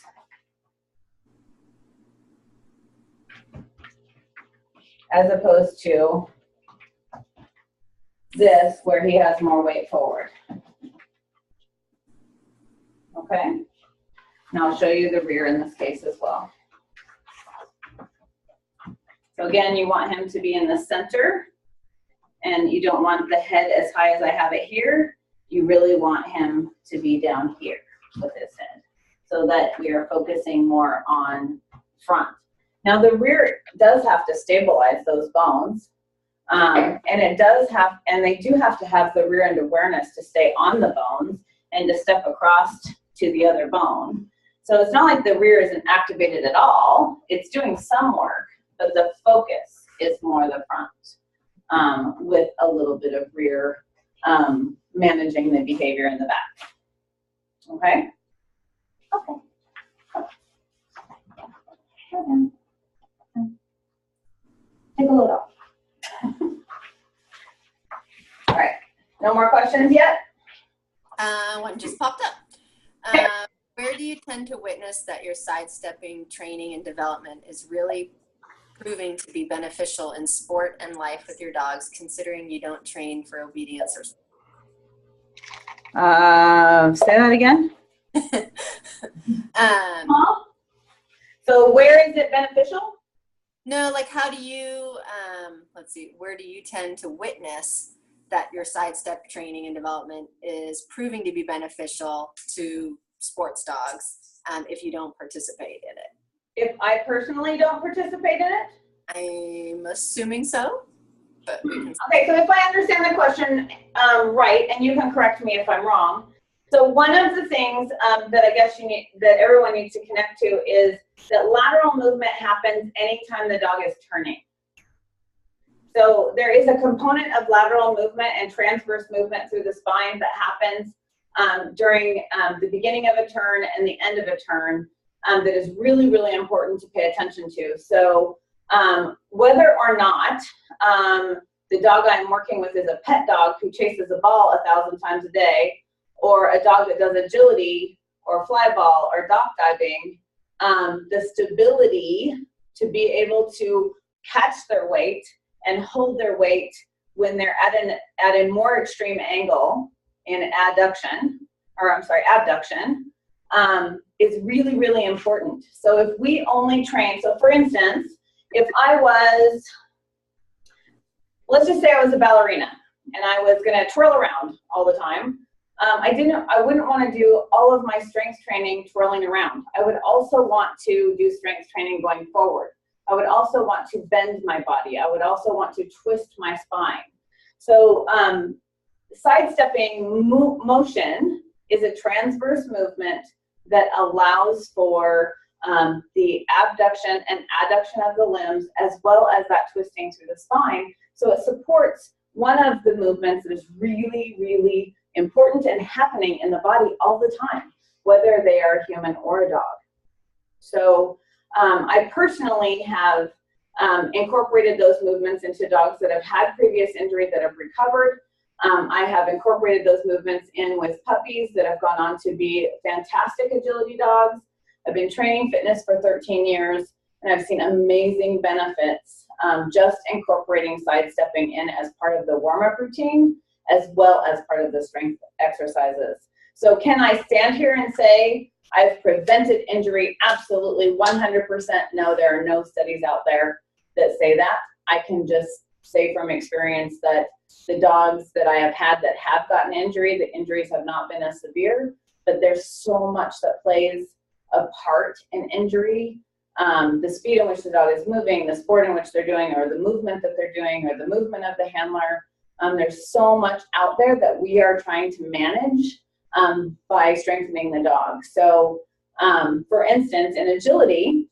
As opposed to this, where he has more weight forward. Okay? Now I'll show you the rear in this case as well. So again, you want him to be in the center, and you don't want the head as high as I have it here. You really want him to be down here with his head, so that we are focusing more on front. Now the rear does have to stabilize those bones, and it does have, and they do have to have the rear end awareness to stay on the bones and to step across to the other bone. So it's not like the rear isn't activated at all. It's doing some work, but the focus is more the front, with a little bit of rear managing the behavior in the back. Okay? Okay. Okay. Take a load off. All right, no more questions yet? One just popped up. Where do you tend to witness that your sidestepping training and development is really proving to be beneficial in sport and life with your dogs, considering you don't train for obedience or Say that again. So where is it beneficial? No, like how do you, let's see, where do you tend to witness that your sidestep training and development is proving to be beneficial to sports dogs if you don't participate in it? If I personally don't participate in it? I'm assuming so. But we can... Okay, so if I understand the question right, and you can correct me if I'm wrong. So one of the things that I guess you need, that everyone needs to connect to, is that lateral movement happens anytime the dog is turning. So there is a component of lateral movement and transverse movement through the spine that happens during the beginning of a turn and the end of a turn that is really, really important to pay attention to. So whether or not the dog I'm working with is a pet dog who chases a ball 1,000 times a day, or a dog that does agility or fly ball or dock diving, the stability to be able to catch their weight and hold their weight when they're at a more extreme angle in abduction, is really, really important. So if we only train, so for instance, if I was, let's just say I was a ballerina and I was gonna twirl around all the time, I wouldn't want to do all of my strength training twirling around. I would also want to do strength training going forward. I would also want to bend my body. I would also want to twist my spine. So sidestepping motion is a transverse movement that allows for the abduction and adduction of the limbs, as well as that twisting through the spine. So it supports one of the movements that is really, really important and happening in the body all the time, whether they are human or a dog. So I personally have incorporated those movements into dogs that have had previous injury that have recovered. I have incorporated those movements in with puppies that have gone on to be fantastic agility dogs. I've been training fitness for 13 years, and I've seen amazing benefits just incorporating sidestepping in as part of the warm-up routine, as well as part of the strength exercises. So can I stand here and say I've prevented injury? Absolutely, 100%. No, there are no studies out there that say that. I can just say from experience that the dogs that I have had that have gotten injury, the injuries have not been as severe, but there's so much that plays a part in injury. The speed in which the dog is moving, the sport in which they're doing, or the movement that they're doing, or the movement of the handler. There's so much out there that we are trying to manage by strengthening the dog. So for instance, in agility,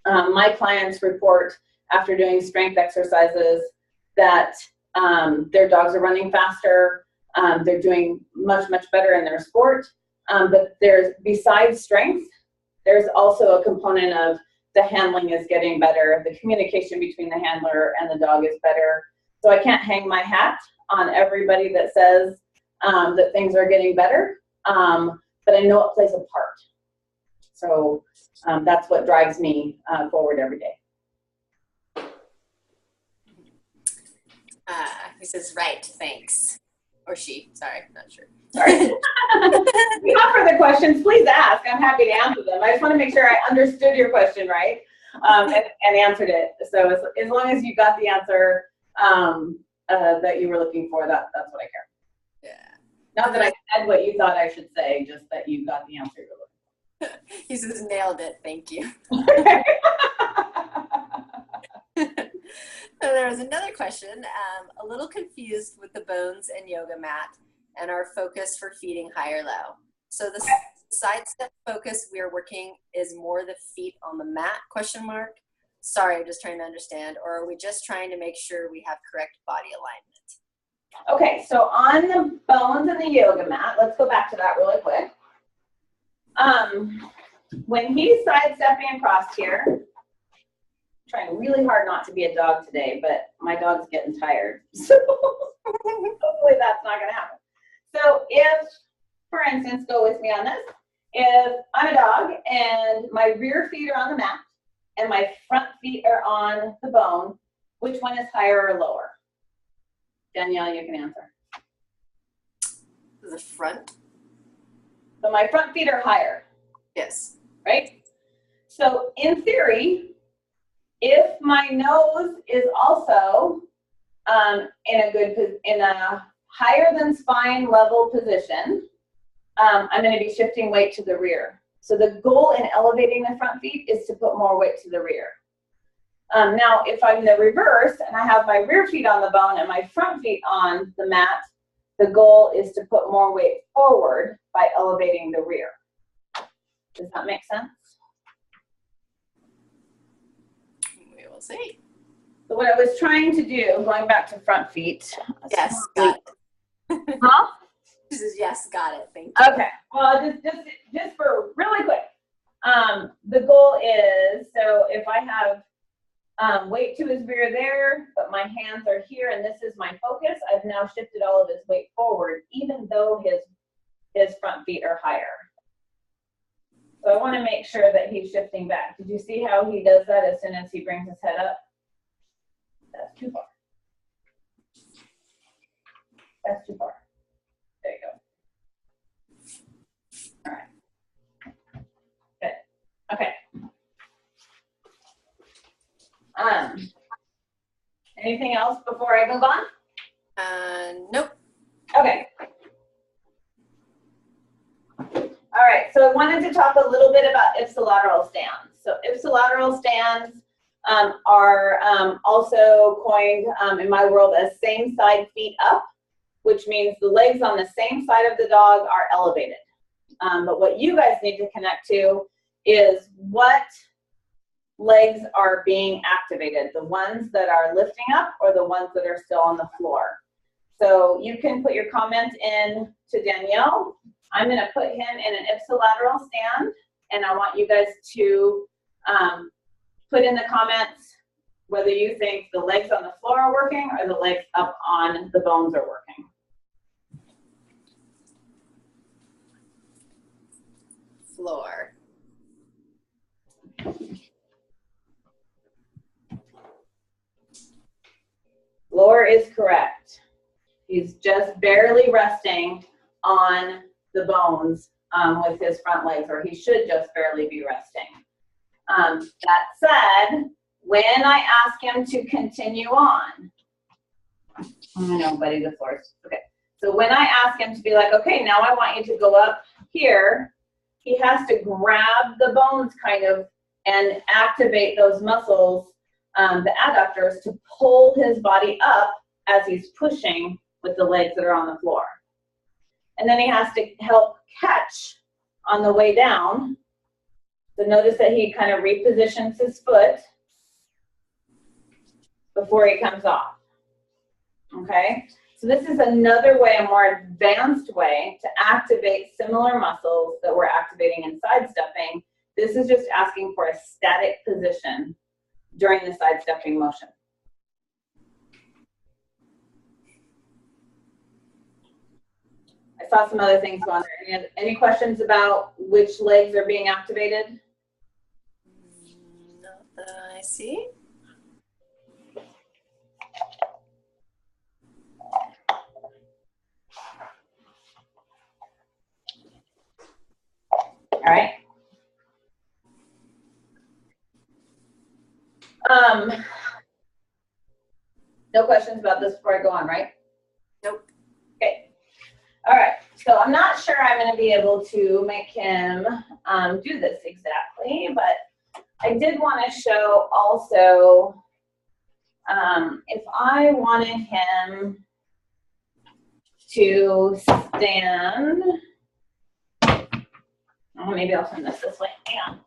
my clients report after doing strength exercises that their dogs are running faster, they're doing much, much better in their sport. But besides strength, there's also a component of the handling is getting better, the communication between the handler and the dog is better. So I can't hang my hat on everybody that says that things are getting better, but I know it plays a part. So that's what drives me forward every day. He says, right, thanks. Or she, sorry, not sure. Sorry. If you have further questions, please ask. I'm happy to answer them. I just want to make sure I understood your question right and answered it. So as long as you got the answer that you were looking for, that's what I care. Yeah. Not that I said what you thought I should say, just that you got the answer you're looking for. He says, nailed it, thank you. So there was another question, a little confused with the bones and yoga mat and our focus for feeding high or low. So the sidestep focus we are working is more the feet on the mat, question mark? Sorry, I'm just trying to understand. Or are we just trying to make sure we have correct body alignment? Okay, so on the bones and the yoga mat, let's go back to that really quick. When he's sidestepping across here, trying really hard not to be a dog today, but my dog's getting tired. So hopefully that's not gonna happen. So if, for instance, go with me on this. If I'm a dog and my rear feet are on the mat and my front feet are on the bone, which one is higher or lower? Danielle, you can answer. The front? So my front feet are higher. Yes. Right? So in theory, if my nose is also in a higher than spine level position, I'm going to be shifting weight to the rear. So the goal in elevating the front feet is to put more weight to the rear. Now, if I'm the reverse and I have my rear feet on the bone and my front feet on the mat, the goal is to put more weight forward by elevating the rear. Does that make sense? We will see. So what I was trying to do, going back to front feet. Yes, got it. Huh? She says, yes, got it. Thank you. Okay. Well, just for really quick, the goal is, so if I have weight to his rear there, but my hands are here and this is my focus, I've now shifted all of his weight forward, even though his front feet are higher. So I want to make sure that he's shifting back. Did you see how he does that as soon as he brings his head up? That's too far. That's too far. There you go. All right. Good. Okay. Anything else before I move on? Nope. Okay. All right, so I wanted to talk a little bit about ipsilateral stands. So ipsilateral stands are also coined in my world as same side feet up, which means the legs on the same side of the dog are elevated. But what you guys need to connect to is what legs are being activated, the ones that are lifting up or the ones that are still on the floor. So you can put your comment in to Danielle. I'm going to put him in an ipsilateral stand, and I want you guys to put in the comments whether you think the legs on the floor are working or the legs up on the bones are working. Floor. Floor is correct. He's just barely resting on the bones with his front legs, or he should just barely be resting. That said, when I ask him to continue on, I know, buddy, the floor's okay. So when I ask him to be like, okay, now I want you to go up here, he has to grab the bones kind of and activate those muscles, the adductors, to pull his body up as he's pushing with the legs that are on the floor. And then he has to help catch on the way down. So notice that he kind of repositions his foot before he comes off. Okay? So this is another way, a more advanced way to activate similar muscles that we're activating in sidestepping. This is just asking for a static position during the sidestepping motion. I saw some other things on there. Any questions about which legs are being activated? Not that I see. All right. No questions about this before I go on, right? Nope. Okay. All right. So I'm not sure I'm going to be able to make him do this exactly, but I did want to show also if I wanted him to stand. Oh, maybe I'll turn this way. Hang on.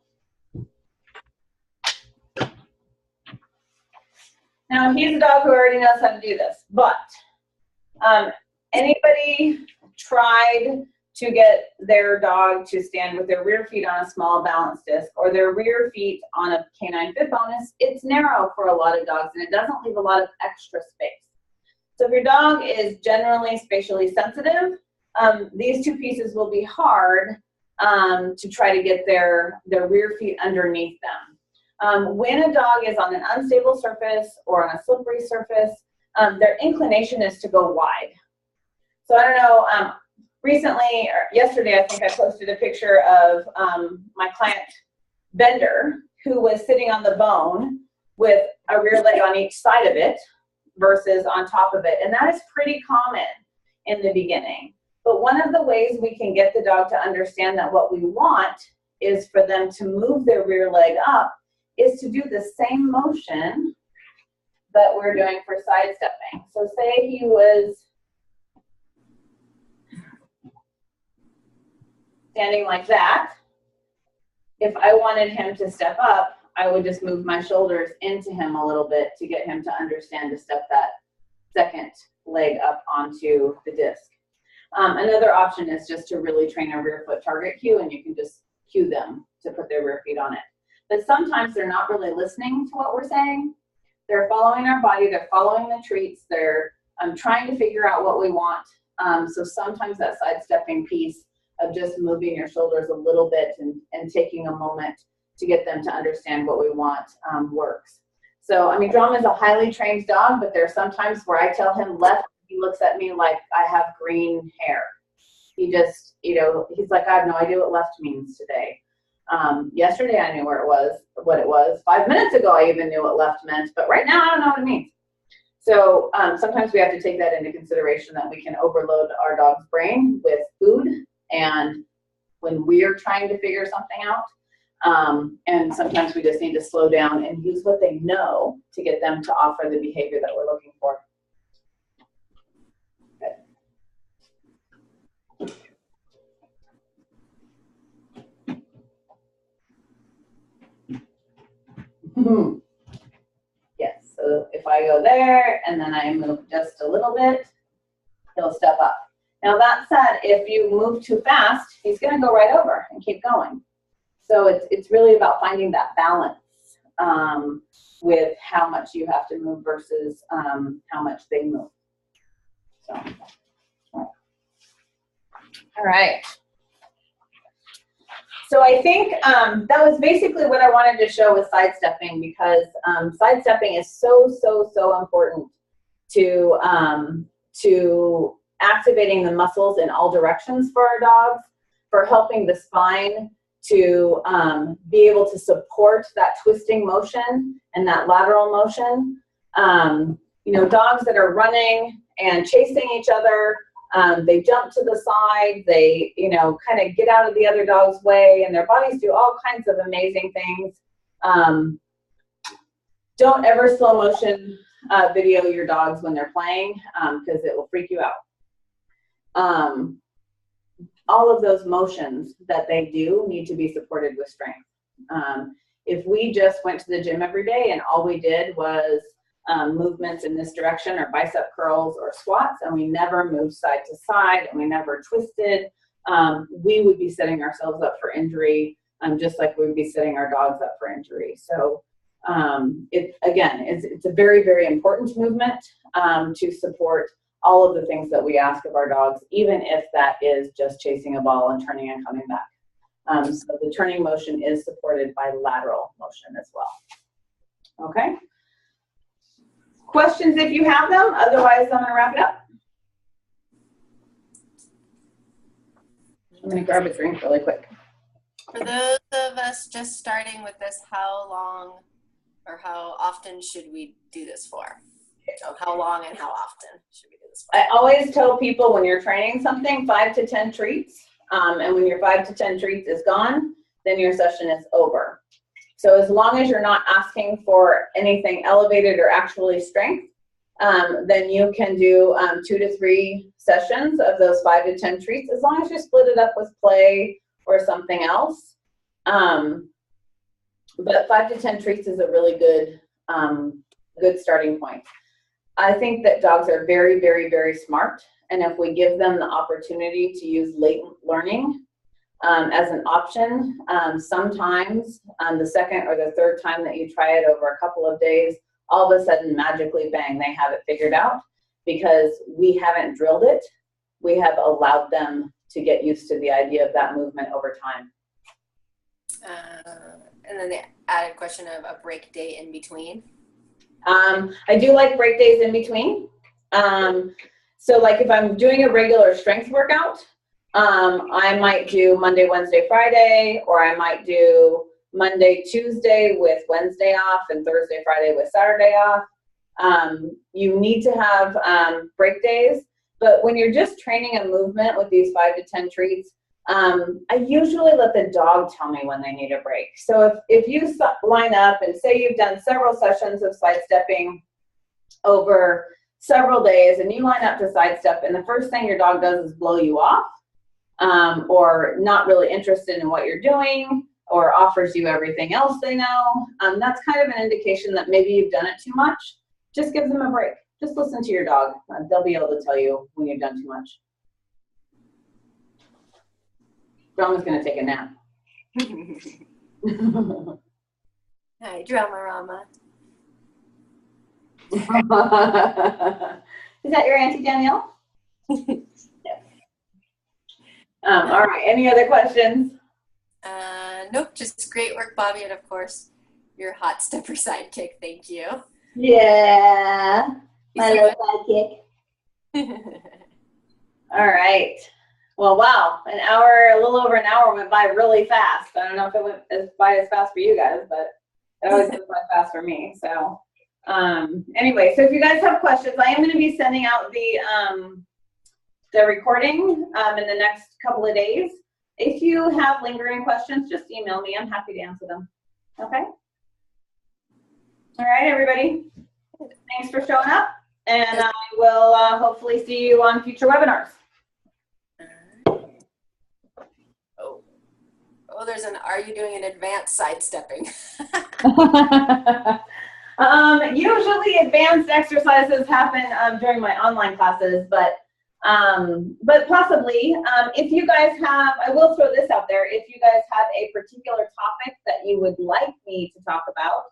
Now, he's a dog who already knows how to do this, but anybody tried to get their dog to stand with their rear feet on a small balance disc or their rear feet on a canine fit bonus? It's narrow for a lot of dogs and it doesn't leave a lot of extra space. So if your dog is generally spatially sensitive, these two pieces will be hard to try to get their rear feet underneath them. When a dog is on an unstable surface or on a slippery surface, their inclination is to go wide. So I don't know, recently, or yesterday, I think I posted a picture of my client, Bender, who was sitting on the bone with a rear leg on each side of it versus on top of it. And that is pretty common in the beginning. But one of the ways we can get the dog to understand that what we want is for them to move their rear leg up is to do the same motion that we're doing for sidestepping. So say he was standing like that. If I wanted him to step up, I would just move my shoulders into him a little bit to get him to understand to step that second leg up onto the disc. Another option is just to really train a rear foot target cue, and you can just cue them to put their rear feet on it. But sometimes they're not really listening to what we're saying. They're following our body, they're following the treats, they're trying to figure out what we want. So sometimes that sidestepping piece of just moving your shoulders a little bit and taking a moment to get them to understand what we want works. So, I mean, Drama is a highly trained dog, but there are some times where I tell him left, he looks at me like I have green hair. He just, you know, he's like, I have no idea what left means today. Yesterday I knew what it was. 5 minutes ago I even knew what left meant, but right now I don't know what it means. So sometimes we have to take that into consideration, that we can overload our dog's brain with food and when we're trying to figure something out. And sometimes we just need to slow down and use what they know to get them to offer the behavior that we're looking for. Good. Yes, so if I go there and then I move just a little bit, he'll step up. Now that said, if you move too fast, he's gonna go right over and keep going. So it's really about finding that balance with how much you have to move versus how much they move. So, all right. So I think that was basically what I wanted to show with sidestepping, because sidestepping is so important to activating the muscles in all directions for our dogs, for helping the spine to be able to support that twisting motion and that lateral motion. You know, dogs that are running and chasing each other, they jump to the side, they, you know, kind of get out of the other dog's way, and their bodies do all kinds of amazing things. Don't ever slow motion video your dogs when they're playing, because it will freak you out. All of those motions that they do need to be supported with strength. If we just went to the gym every day and all we did was movements in this direction, or bicep curls or squats, and we never moved side to side and we never twisted, we would be setting ourselves up for injury, just like we would be setting our dogs up for injury. So it's a very important movement to support all of the things that we ask of our dogs, even if that is just chasing a ball and turning and coming back. So the turning motion is supported by lateral motion as well. Okay? Questions if you have them, otherwise I'm gonna wrap it up. I'm gonna grab a drink really quick. For those of us just starting with this, how long or how often should we do this for? So how long and how often should we do this for? I always tell people, when you're training something, 5 to 10 treats. And when your 5 to 10 treats is gone, then your session is over. So as long as you're not asking for anything elevated or actually strength, then you can do 2 to 3 sessions of those 5 to 10 treats, as long as you split it up with play or something else. But 5 to 10 treats is a really good, good starting point. I think that dogs are very smart, and if we give them the opportunity to use latent learning as an option, sometimes the second or the third time that you try it over a couple of days, all of a sudden, magically, bang, they have it figured out, because we haven't drilled it. We have allowed them to get used to the idea of that movement over time. And then the added question of a break day in between. I do like break days in between. So like if I'm doing a regular strength workout, I might do Monday, Wednesday, Friday, or I might do Monday, Tuesday with Wednesday off, and Thursday, Friday with Saturday off. You need to have break days, but when you're just training a movement with these 5 to 10 treats, I usually let the dog tell me when they need a break. So if you line up and say you've done several sessions of sidestepping over several days, and you line up to sidestep, and the first thing your dog does is blow you off, or not really interested in what you're doing, or offers you everything else they know, that's kind of an indication that maybe you've done it too much. Just give them a break. Just listen to your dog. They'll be able to tell you when you've done too much. Drama's gonna take a nap. Hi, Drama-rama. Is that your Auntie Danielle? Yes. All right, any other questions? Nope, just great work, Bobby, and of course, your hot stepper sidekick. Thank you. Yeah, You my see little sidekick. what- All right. Well, wow, a little over an hour went by really fast. I don't know if it went as fast for you guys, but it always goes by fast for me. So, anyway, so if you guys have questions, I am going to be sending out the recording in the next couple of days. If you have lingering questions, just email me. I'm happy to answer them. Okay. All right, everybody. Thanks for showing up, and I will hopefully see you on future webinars. Oh, there's an, are you doing an advanced sidestepping? Usually advanced exercises happen during my online classes, but possibly, if you guys have, I will throw this out there, if you guys have a particular topic that you would like me to talk about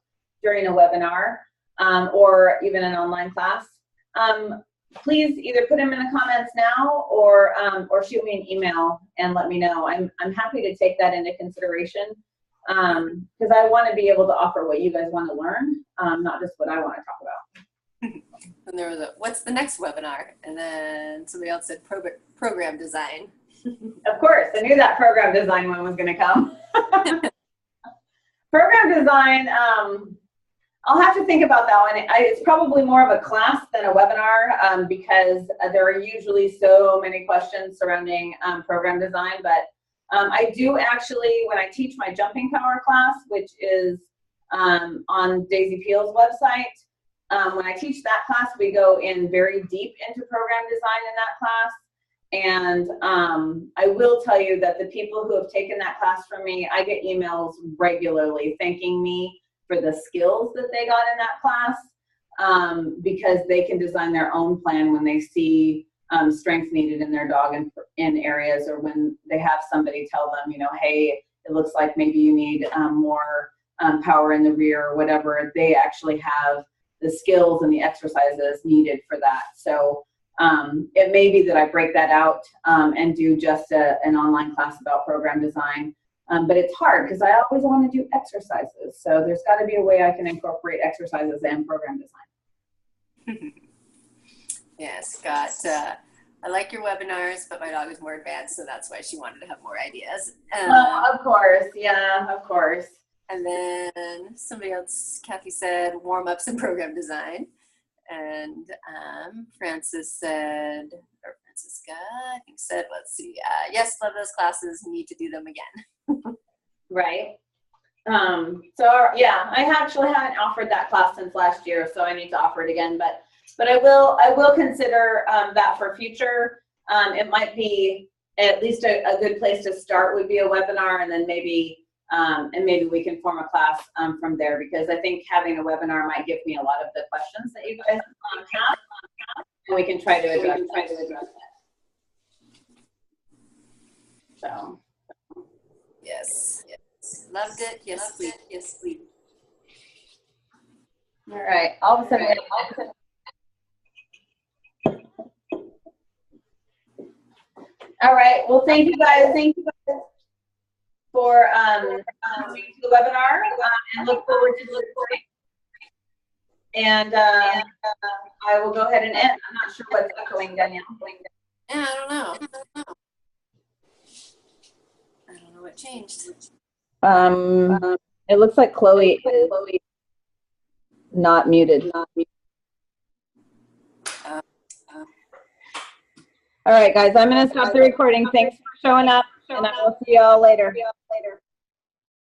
during a webinar or even an online class, please either put them in the comments now or shoot me an email and let me know. I'm happy to take that into consideration because I want to be able to offer what you guys want to learn, not just what I want to talk about. And there was a, what's the next webinar? And then somebody else said program design. Of course, I knew that program design one was going to come. Program design, I'll have to think about that one. It's probably more of a class than a webinar because there are usually so many questions surrounding program design. But I do actually, when I teach my jumping power class, which is on Daisy Peel's website, when I teach that class, we go in very deep into program design in that class. And I will tell you that the people who have taken that class from me, I get emails regularly thanking me for the skills that they got in that class because they can design their own plan when they see strength needed in their dog in areas, or when they have somebody tell them, you know, hey, it looks like maybe you need more power in the rear or whatever. They actually have the skills and the exercises needed for that. So it may be that I break that out and do just an online class about program design. But it's hard because I always want to do exercises. So there's got to be a way I can incorporate exercises and program design. Yes, Scott. I like your webinars, but my dog is more advanced, so that's why she wanted to have more ideas. Of course. Yeah, of course. And then somebody else, Kathy said, warm-ups and program design. And Francis said, or Francisca, I think said, let's see, yes, love those classes, need to do them again. Right. So yeah, I actually haven't offered that class since last year, so I need to offer it again. But I will consider that for future. It might be at least a good place to start would be a webinar, and then maybe we can form a class from there, because I think having a webinar might give me a lot of the questions that you guys have, and we can try to address that. So. Yes. Loved it. Yes, please. Yes, please. All right. All of a sudden. All right. Well, thank you guys. Thank you guys for coming to the webinar, and look forward to the recording. And I will go ahead and end. I'm not sure what's echoing, Danielle. Yeah, I don't know. I don't know what changed. It looks like Chloe is not muted. All right, guys, I'm going to stop the recording. Thanks for showing up, and I will see you all later.